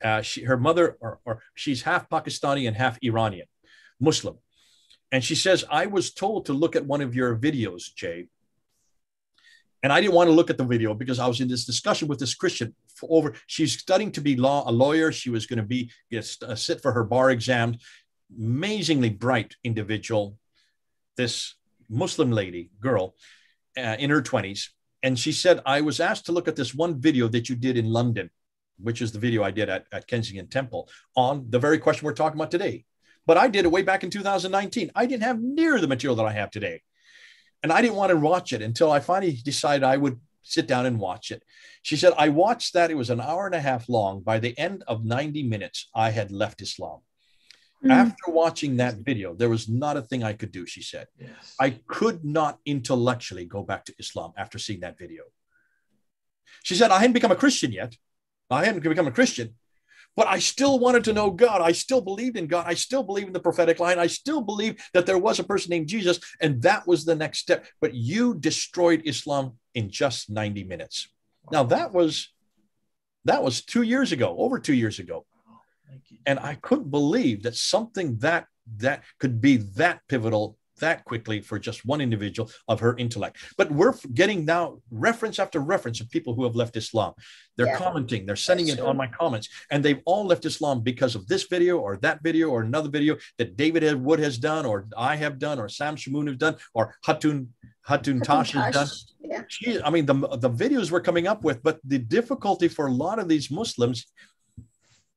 Her mother, or she's half Pakistani and half Iranian, Muslim. And she says, I was told to look at one of your videos, Jay. And I didn't want to look at the video because I was in this discussion with this Christian she's studying to be a lawyer. She was going to sit for her bar exam. Amazingly bright individual, this Muslim lady, girl, in her 20s. And she said, I was asked to look at this one video that you did in London, which is the video I did at Kensington Temple on the very question we're talking about today. But I did it way back in 2019. I didn't have near the material that I have today. And I didn't want to watch it until I finally decided I would sit down and watch it. She said, I watched that. It was an hour and a half long. By the end of 90 minutes, I had left Islam. After watching that video, there was not a thing I could do, she said. Yes. I could not intellectually go back to Islam after seeing that video. She said, I hadn't become a Christian yet. I hadn't become a Christian, but I still wanted to know God. I still believed in God. I still believe in the prophetic line. I still believe that there was a person named Jesus, and that was the next step. But you destroyed Islam in just 90 minutes. Now, that was 2 years ago, over 2 years ago. And I couldn't believe that something that could be that pivotal that quickly for just one individual of her intellect. But we're getting now reference after reference of people who have left Islam. They're commenting, they're sending it on my comments, and they've all left Islam because of this video or that video or another video that David Wood has done, or I have done, or Sam Shamoon have done, or Hatun Tash has done. Yeah. The videos we're coming up with, but the difficulty for a lot of these Muslims,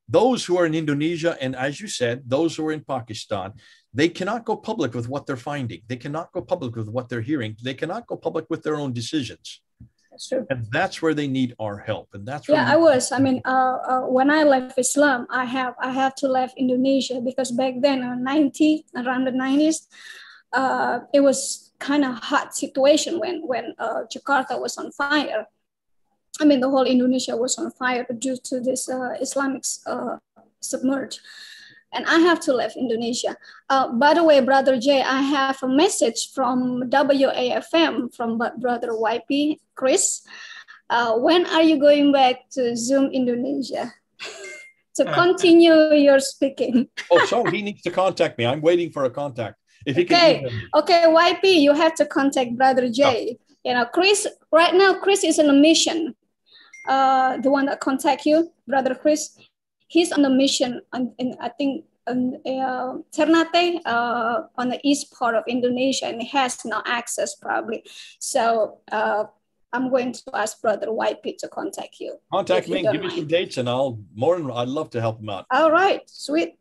those who are in Indonesia, and as you said, those who are in Pakistan, they cannot go public with what they're finding. They cannot go public with what they're hearing. They cannot go public with their own decisions. That's true. And that's where they need our help. And that's where when I left Islam, I have to leave Indonesia because back then, around the 90s, it was kind of hot situation when Jakarta was on fire. The whole Indonesia was on fire due to this Islamic submerge. And I have to leave Indonesia. By the way, Brother Jay, I have a message from WAFM from Brother YP, Chris. When are you going back to Zoom Indonesia to continue your speaking? So he needs to contact me. I'm waiting for a contact. If he can. Okay, YP, you have to contact Brother Jay. Chris, right now, Chris is on a mission. The one that contact you, Brother Chris, he's on the mission in I think Ternate on the east part of Indonesia, and he has no access probably. So I'm going to ask Brother YP to contact you. Contact me, give me some dates, and I'd love to help him out. All right, sweet.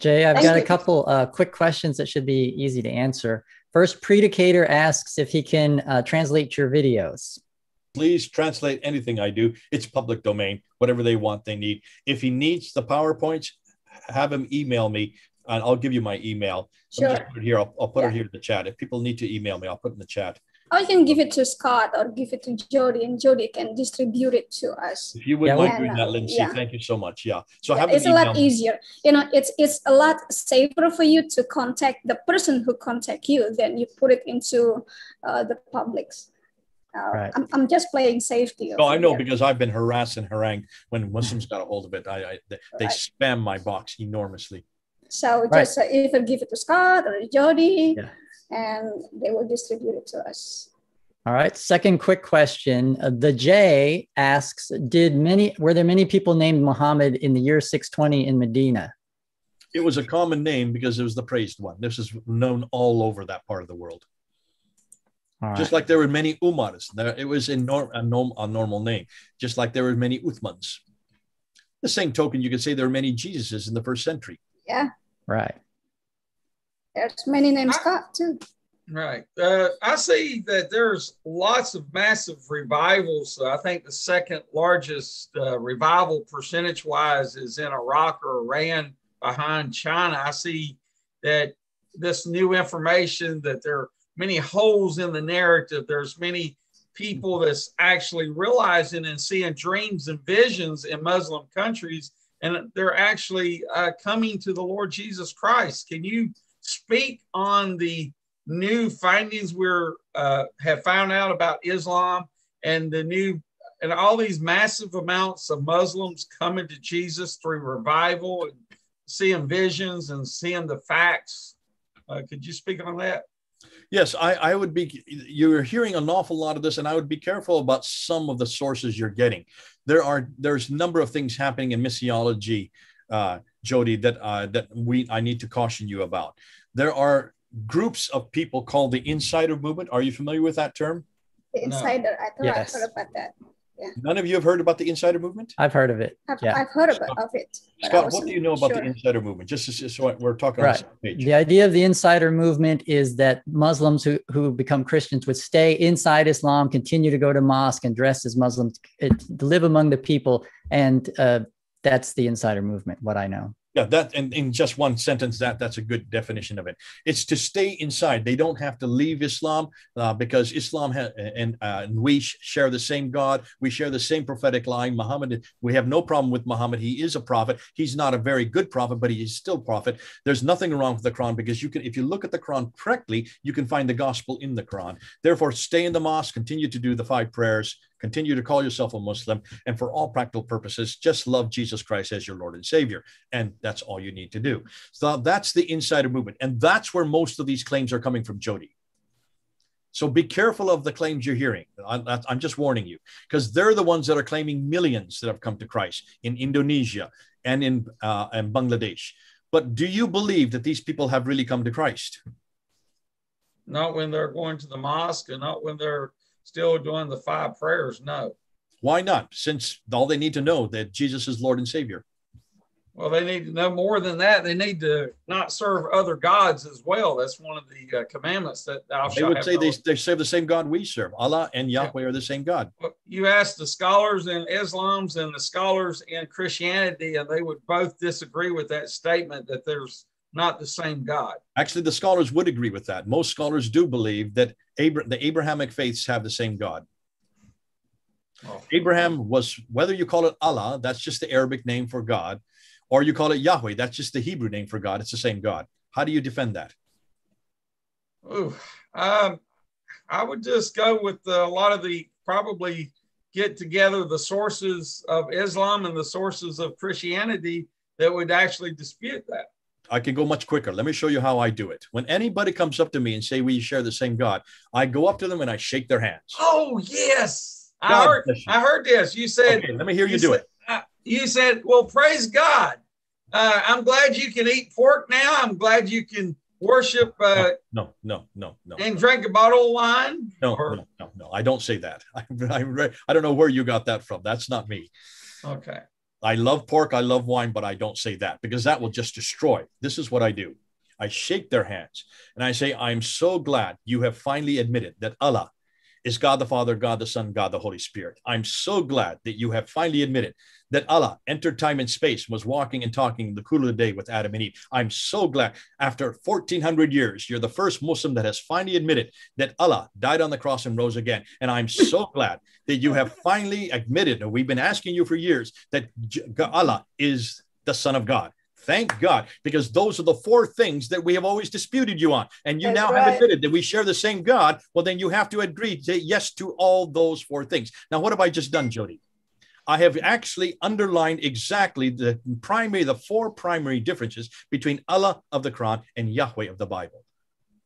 Jay, I've got a couple quick questions that should be easy to answer. First, Predicator asks if he can translate your videos. Please translate anything I do. It's public domain, whatever they want, they need. If he needs the PowerPoints, have him email me, and I'll give you my email. Sure. Just put it here. I'll put it here in the chat. If people need to email me, I'll put it in the chat. Or you can give it to Scott or give it to Jodie, and Jodie can distribute it to us. If you would mind doing that, Lindsay, thank you so much. Yeah. So it's a lot easier. You know, it's a lot safer for you to contact the person who contact you than you put it into the public's. Right. I'm just playing safety. No, I know, because I've been harassed and harangued when Muslims got a hold of it. They spam my box enormously. So just either give it to Scott or Jodie, and they will distribute it to us. All right. Second quick question. The J asks, were there many people named Muhammad in the year 620 in Medina? It was a common name because it was the praised one. This is known all over that part of the world. Just like there were many Umars, it was a normal name. Just like there were many Uthmans. The same token, you could say there were many Jesuses in the first century. Yeah. Right. There's many names Scott too. Right. I see that there's lots of massive revivals. I think the second largest revival percentage-wise is in Iraq or Iran behind China. I see that this new information that there are many holes in the narrative. There's many people that's actually realizing and seeing dreams and visions in Muslim countries, and they're actually coming to the Lord Jesus Christ. Can you speak on the new findings we're have found out about Islam and and all these massive amounts of Muslims coming to Jesus through revival and seeing visions and seeing the facts? Could you speak on that? Yes, I would be, you're hearing an awful lot of this, and I would be careful about some of the sources you're getting. There's a number of things happening in missiology, Jodie, that I need to caution you about. There are groups of people called the Insider Movement. Are you familiar with that term? The Insider, I thought I heard about that. Yeah. None of you have heard about the Insider Movement? I've heard of it. I've heard of it. Scott, what do you know about the Insider Movement? Just so we're talking on the same page. The idea of the Insider Movement is that Muslims who become Christians would stay inside Islam, continue to go to mosque and dress as Muslims, to live among the people. And that's the Insider Movement, what I know. Yeah, that, and in just one sentence, that's a good definition of it. It's to stay inside. They don't have to leave Islam because Islam and we share the same God. We share the same prophetic line. Muhammad, we have no problem with Muhammad. He is a prophet. He's not a very good prophet, but he is still prophet. There's nothing wrong with the Quran because if you look at the Quran correctly, you can find the gospel in the Quran. Therefore, stay in the mosque, continue to do the 5 prayers, continue to call yourself a Muslim, and for all practical purposes, just love Jesus Christ as your Lord and Savior. And that's all you need to do. So that's the Insider Movement. And that's where most of these claims are coming from, Jodie. So be careful of the claims you're hearing. I'm just warning you, because they're the ones that are claiming millions that have come to Christ in Indonesia and in Bangladesh. But do you believe that these people have really come to Christ? Not when they're going to the mosque and not when they're still doing the 5 prayers, no. Why not? Since all they need to know that Jesus is Lord and Savior. Well, they need to know more than that. They need to not serve other gods as well. That's one of the commandments that thou shalt. They would say they serve the same God we serve. Allah and Yahweh are the same God. Well, you ask the scholars in Islam's and the scholars in Christianity, and they would both disagree with that statement that there's not the same God. Actually, the scholars would agree with that. Most scholars do believe that the Abrahamic faiths have the same God. Oh. Abraham was, whether you call it Allah, that's just the Arabic name for God, or you call it Yahweh, that's just the Hebrew name for God. It's the same God. How do you defend that? Ooh, I would just go with a lot of probably get together the sources of Islam and the sources of Christianity that would actually dispute that. I can go much quicker. Let me show you how I do it. When anybody comes up to me and say we share the same God, I go up to them and I shake their hands. Oh, yes. I heard this. You said, okay, let me hear you do it. You said, well, praise God. I'm glad you can eat pork now. I'm glad you can worship no. and drink a bottle of wine. No. I don't say that. I don't know where you got that from. That's not me. Okay. I love pork. I love wine, but I don't say that because that will just destroy. This is what I do. I shake their hands and I say, I'm so glad you have finally admitted that Allah is God the Father, God the Son, God the Holy Spirit. I'm so glad that you have finally admitted that Allah entered time and space, was walking and talking in the cool of the day with Adam and Eve. I'm so glad after 1400 years, you're the first Muslim that has finally admitted that Allah died on the cross and rose again. And I'm so glad that you have finally admitted, and we've been asking you for years, that Allah is the Son of God. Thank God, because those are the four things that we have always disputed you on. And you That's now right. have admitted that we share the same God. Well, then you have to agree to say yes to all those four things. Now, what have I just done, Jodie? I have actually underlined exactly the four primary differences between Allah of the Quran and Yahweh of the Bible.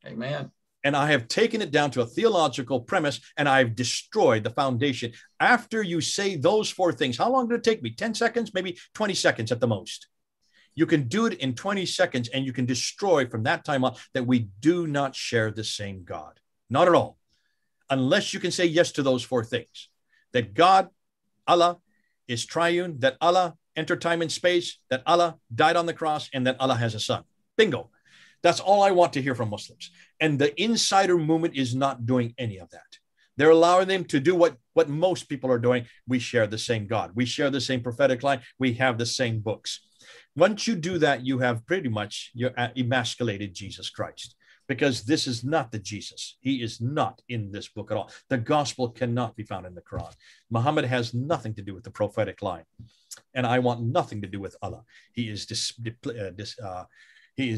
Amen. And I have taken it down to a theological premise, and I've destroyed the foundation. After you say those four things, how long did it take me? 10 seconds, maybe 20 seconds at the most. You can do it in 20 seconds, and you can destroy from that time on that we do not share the same God. Not at all. Unless you can say yes to those four things. That God, Allah, is triune, that Allah entered time and space, that Allah died on the cross, and that Allah has a son. Bingo. That's all I want to hear from Muslims. And the insider movement is not doing any of that. They're allowing them to do what most people are doing. We share the same God. We share the same prophetic line. We have the same books. Once you do that, you have pretty much emasculated Jesus Christ, because this is not the Jesus. He is not in this book at all. The gospel cannot be found in the Quran. Muhammad has nothing to do with the prophetic line, and I want nothing to do with Allah. He is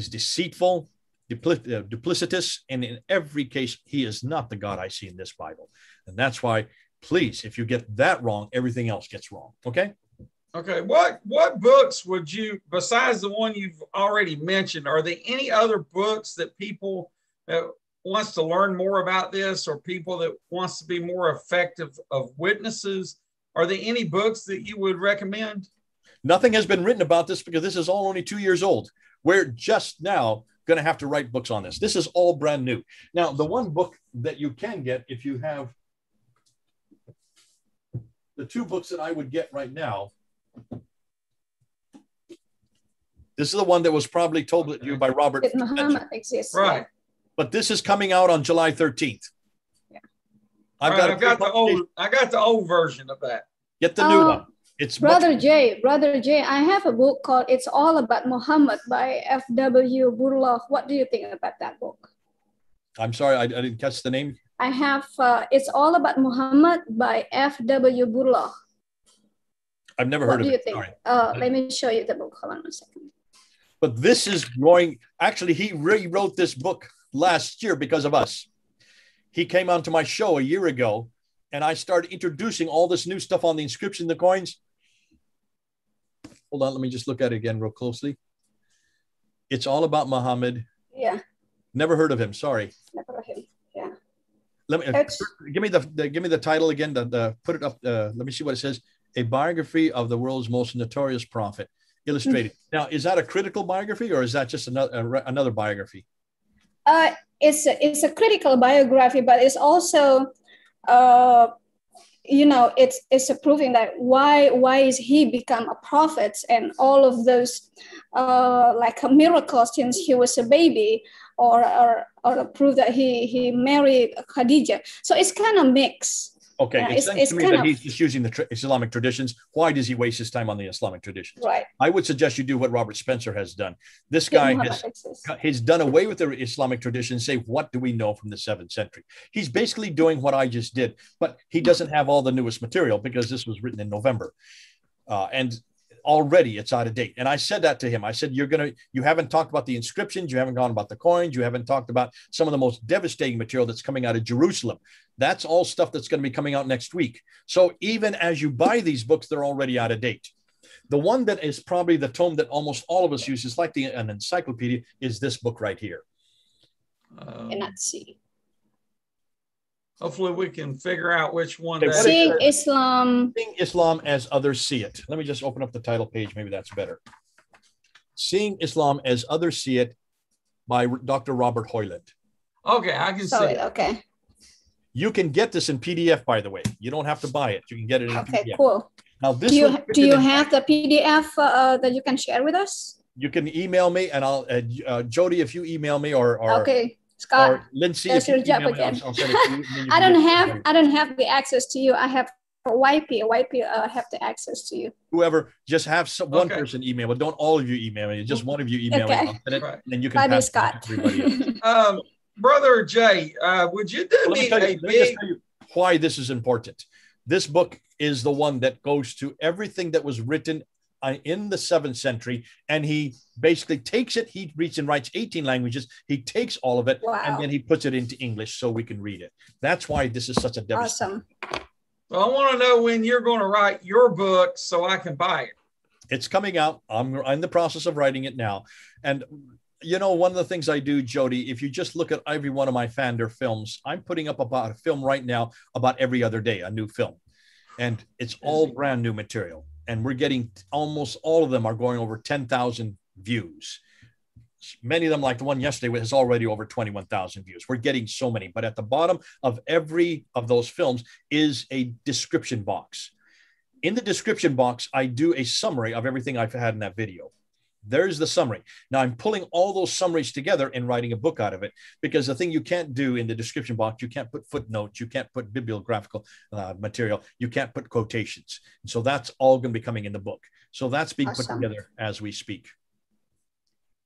deceitful, duplicitous, and in every case, he is not the God I see in this Bible. And that's why, please, if you get that wrong, everything else gets wrong. Okay? Okay, what books would you, besides the one you've already mentioned, are there any other books that people that wants to learn more about this, or people that wants to be more effective of witnesses? Are there any books that you would recommend? Nothing has been written about this because this is all only 2 years old. We're just now going to have to write books on this. This is all brand new. Now, the one book that you can get, if you have the two books that I would get right now, this is the one that was probably told to you by Robert. If Muhammad exists. Right. But this is coming out on July 13th. Yeah. I got the old version of that. Get the new one. It's Brother Jay, I have a book called It's All About Muhammad by F.W. Burlough. What do you think about that book? I'm sorry, I didn't catch the name. I have It's All About Muhammad by F.W. Burlough. I've never heard of it. What do you think? Let me show you the book. Hold on a second. But this is going, actually, he rewrote this book last year because of us. He came onto my show a year ago, and I started introducing all this new stuff on the inscription, the coins. Hold on, let me just look at it again real closely. It's All About Muhammad. Yeah. Never heard of him. Sorry. Never heard of him. Yeah. Let me give me the title again. Put it up. Let me see what it says. A biography of the world's most notorious prophet, illustrated. Now, is that a critical biography, or is that just another biography? It's a critical biography, but it's also, it's a proving that why is he become a prophet, and all of those like a miracle since he was a baby, or a proof that he married Khadijah. So it's kind of mixed. Okay, it seems to me that he's just using the Islamic traditions. Why does he waste his time on the Islamic traditions? Right. I would suggest you do what Robert Spencer has done. This guy has done away with the Islamic traditions. Say, what do we know from the 7th century? He's basically doing what I just did, but he doesn't have all the newest material because this was written in November. And already it's out of date. And I said that to him. I said, you haven't talked about the inscriptions. You haven't gone about the coins. You haven't talked about some of the most devastating material that's coming out of Jerusalem. That's all stuff that's going to be coming out next week. So even as you buy these books, they're already out of date. The one that is probably the tome that almost all of us use, is like an encyclopedia, is this book right here. Cannot see. Hopefully we can figure out which one Okay, that Seeing is. Islam. Seeing Islam as Others See It. Let me just open up the title page. Maybe that's better. Seeing Islam as Others See It by Dr. Robert Hoyland. Okay, I can see it. Okay. You can get this in PDF, by the way. You don't have to buy it. You can get it in Okay, PDF. cool. Now, this Do you have the PDF that you can share with us? You can email me, and I'll Jody, if you email me, or okay, Scott, or Lindsay, that's if you your job email me, again. I'll send it to you. I don't have the access to you. I have YP. YP have the access to you. Whoever, just have one person email, but don't all of you email me. Just one of you email me. I'll send it, and then you can pass it to everybody else. Brother Jay, would you do me a big? Let me just tell you why this is important. This book is the one that goes to everything that was written in the 7th century, and he basically takes it. He reads and writes 18 languages. He takes all of it, and then he puts it into English so we can read it. That's why this is such a devastating. Awesome. Well, I want to know when you're going to write your book so I can buy it. It's coming out. I'm in the process of writing it now. And, you know, one of the things I do, Jody, if you just look at every one of my Fander films, I'm putting up about a film right now about every other day, a new film. And it's all brand new material. And we're getting almost all of them are going over 10,000 views. Many of them, like the one yesterday, has already over 21,000 views. We're getting so many. But at the bottom of every of those films is a description box. In the description box, I do a summary of everything I've had in that video. There's the summary. Now I'm pulling all those summaries together and writing a book out of it, because the thing you can't do in the description box, you can't put footnotes, you can't put bibliographical material, you can't put quotations. So that's all going to be coming in the book. So that's being put together as we speak.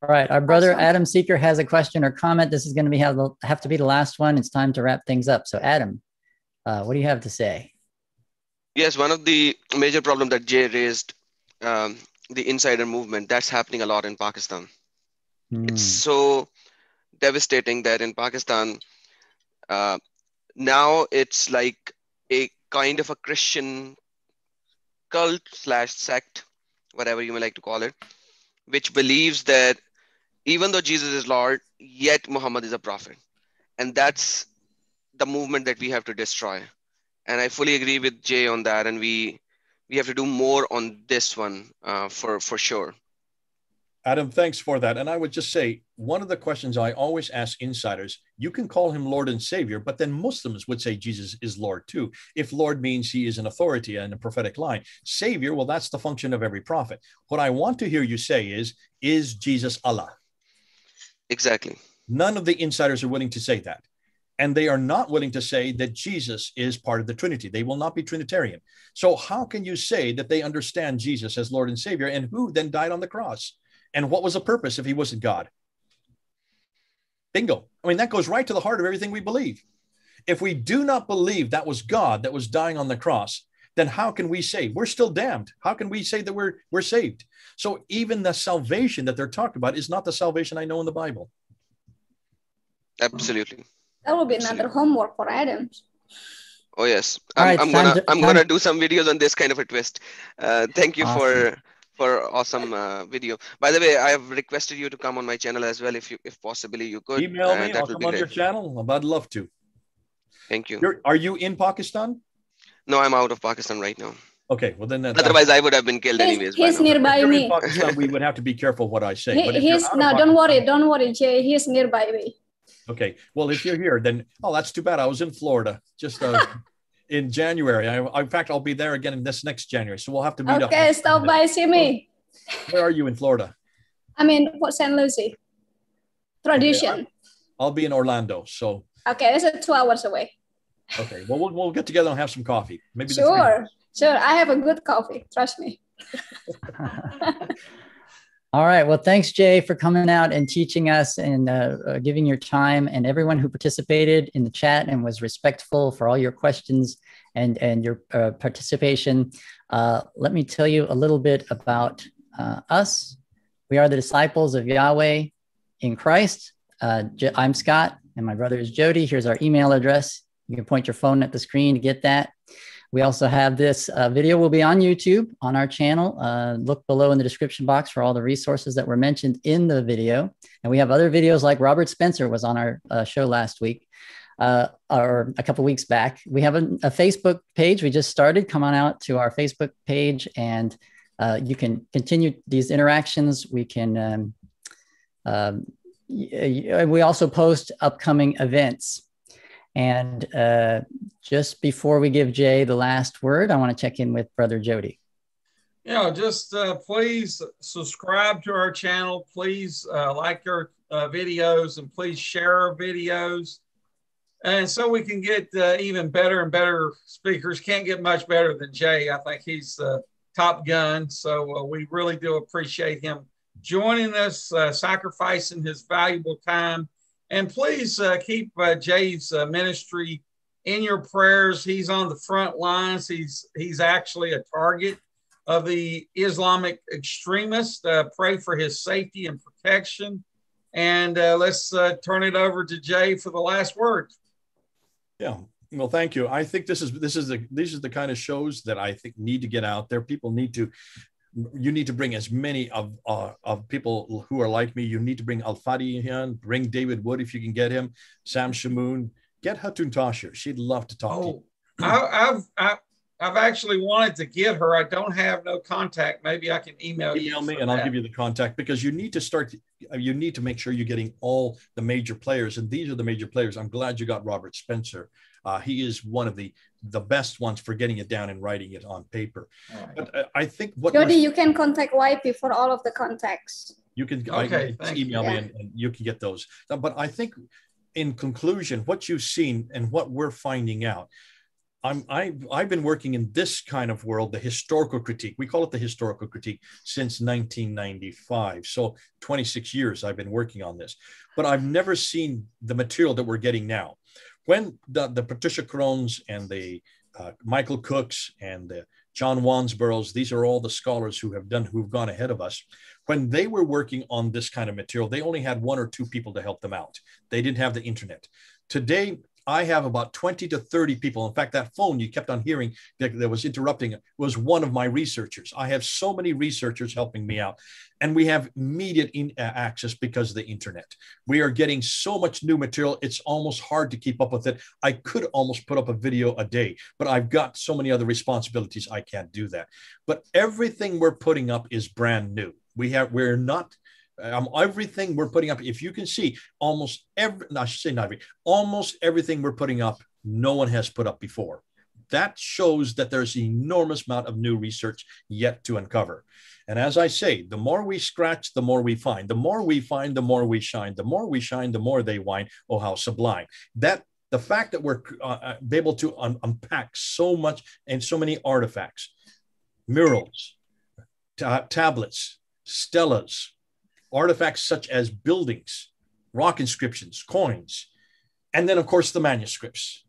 All right, our brother Adam Seeker has a question or comment. This is going to be have to be the last one. It's time to wrap things up. So Adam, what do you have to say? Yes, one of the major problems that Jay raised, the insider movement, that's happening a lot in Pakistan. It's so devastating that in Pakistan, now it's like a kind of a Christian cult / sect, whatever you may like to call it, which believes that even though Jesus is Lord, yet Muhammad is a prophet. And that's the movement that we have to destroy. And I fully agree with Jay on that. And we have to do more on this one for sure. Adam, thanks for that. And I would just say, one of the questions I always ask insiders, you can call him Lord and Savior, but then Muslims would say Jesus is Lord too. If Lord means he is an authority and a prophetic line. Savior, well, that's the function of every prophet. What I want to hear you say is Jesus Allah? Exactly. None of the insiders are willing to say that. And they are not willing to say that Jesus is part of the Trinity. They will not be Trinitarian. So how can you say that they understand Jesus as Lord and Savior, and who then died on the cross? And what was the purpose if he wasn't God? Bingo. I mean, that goes right to the heart of everything we believe. If we do not believe that was God that was dying on the cross, then how can we say we're still damned? How can we say that we're saved? So even the salvation that they're talking about is not the salvation I know in the Bible. Absolutely. That will be another homework for Adam. Oh yes, right, I'm gonna do some videos on this kind of a twist. Thank you Awesome. for awesome video. By the way, I have requested you to come on my channel as well, if possibly you could. Email me. That I'll would come be on great. your channel. I'd love to. Thank you. Are you in Pakistan? No, I'm out of Pakistan right now. Okay, well then. Otherwise, I would have been killed anyways. He's by now. nearby If you're me. in Pakistan, we would have to be careful what I say. But if He's you're out of no, Pakistan, don't worry, Jay. He's nearby me. Okay, well, if you're here, then that's too bad. I was in Florida just in January. In fact, I'll be there again in this next January. So we'll have to meet up. Okay, stop by, see me. Where are you in Florida? I'm in Port St. Lucie. Tradition. Okay, I'll be in Orlando. So okay, it's 2 hours away. okay, well, we'll get together and have some coffee. Maybe Sure. I have a good coffee. Trust me. All right. Well, thanks, Jay, for coming out and teaching us and giving your time, and everyone who participated in the chat and was respectful for all your questions and your participation. Let me tell you a little bit about us. We are the disciples of Yahweh in Christ. I'm Scott, and my brother is Jody. Here's our email address. You can point your phone at the screen to get that. We also have this video will be on YouTube on our channel. Look below in the description box for all the resources that were mentioned in the video. And we have other videos like Robert Spencer was on our show last week. or a couple weeks back. We have a Facebook page. We just started. Come on out to our Facebook page, and you can continue these interactions. We can. We also post upcoming events. And just before we give Jay the last word, I want to check in with Brother Jodie. Just please subscribe to our channel. Please like our videos, and please share our videos. And so we can get even better and better speakers. Can't get much better than Jay. I think he's top gun. So we really do appreciate him joining us, sacrificing his valuable time. And please keep Jay's ministry in your prayers. He's on the front lines. He's actually a target of the Islamic extremists. Pray for his safety and protection. And let's turn it over to Jay for the last word. Yeah. Well, thank you. I think these are the kind of shows that I think need to get out there. You need to bring as many of people who are like me. You need to bring Al-Fadi in, bring David Wood if you can get him, Sam Shamoon, get Hatun Tashir. She'd love to talk to you. I've actually wanted to get her. I don't have no contact. Maybe I can email you. Email me and I'll give you the contact, because you need to make sure you're getting all the major players. And these are the major players. I'm glad you got Robert Spencer. He is one of the best ones for getting it down and writing it on paper. Right. But I think Jodie, you can contact YP for all of the contacts. You can email me and you can get those. But I think in conclusion, what you've seen and what we're finding out, I've been working in this kind of world, the historical critique. We call it the historical critique since 1995. So 26 years I've been working on this, but I've never seen the material that we're getting now. When the Patricia Crones and the Michael Cooks and the John Wansboroughs, these are all the scholars who've gone ahead of us. When they were working on this kind of material, they only had 1 or 2 people to help them out. They didn't have the internet. Today, I have about 20 to 30 people. In fact, that phone you kept on hearing that was interrupting was one of my researchers. I have so many researchers helping me out, and we have immediate access because of the internet. We are getting so much new material. It's almost hard to keep up with it. I could almost put up a video a day, but I've got so many other responsibilities. I can't do that. But everything we're putting up is brand new. Everything we're putting up, if you can see, almost everything we're putting up, no one has put up before. That shows that there's an enormous amount of new research yet to uncover. And as I say, the more we scratch, the more we find. The more we find, the more we shine. The more we shine, the more they whine. Oh, how sublime. That the fact that we're able to unpack so much and so many artifacts, murals, tablets, stelas, artifacts such as buildings, rock inscriptions, coins, and then, of course, the manuscripts.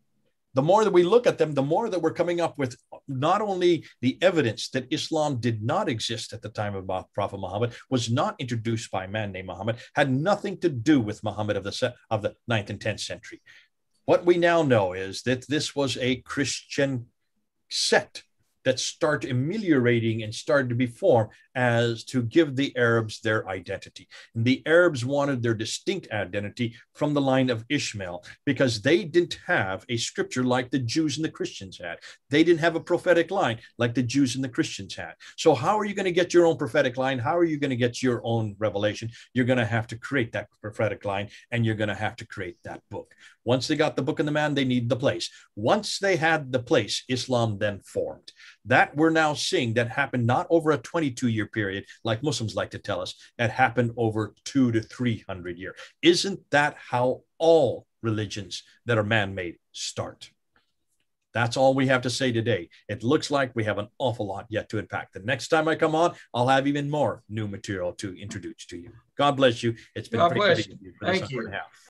The more that we look at them, the more that we're coming up with not only the evidence that Islam did not exist at the time of Prophet Muhammad, was not introduced by a man named Muhammad, had nothing to do with Muhammad of the 9th and 10th century. What we now know is that this was a Christian sect that started ameliorating and started to be formed as to give the Arabs their identity. And the Arabs wanted their distinct identity from the line of Ishmael because they didn't have a scripture like the Jews and the Christians had. They didn't have a prophetic line like the Jews and the Christians had. So how are you going to get your own prophetic line? How are you going to get your own revelation? You're going to have to create that prophetic line, and you're going to have to create that book. Once they got the book and the man, they need the place. Once they had the place, Islam then formed. That we're now seeing that happened not over a 22-year period, like Muslims like to tell us. It happened over 200 to 300 years. Isn't that how all religions that are man-made start? That's all we have to say today. It looks like we have an awful lot yet to unpack. The next time I come on, I'll have even more new material to introduce to you. God bless you. It's been God great bless to be you. with you for this Thank you. hour and a half.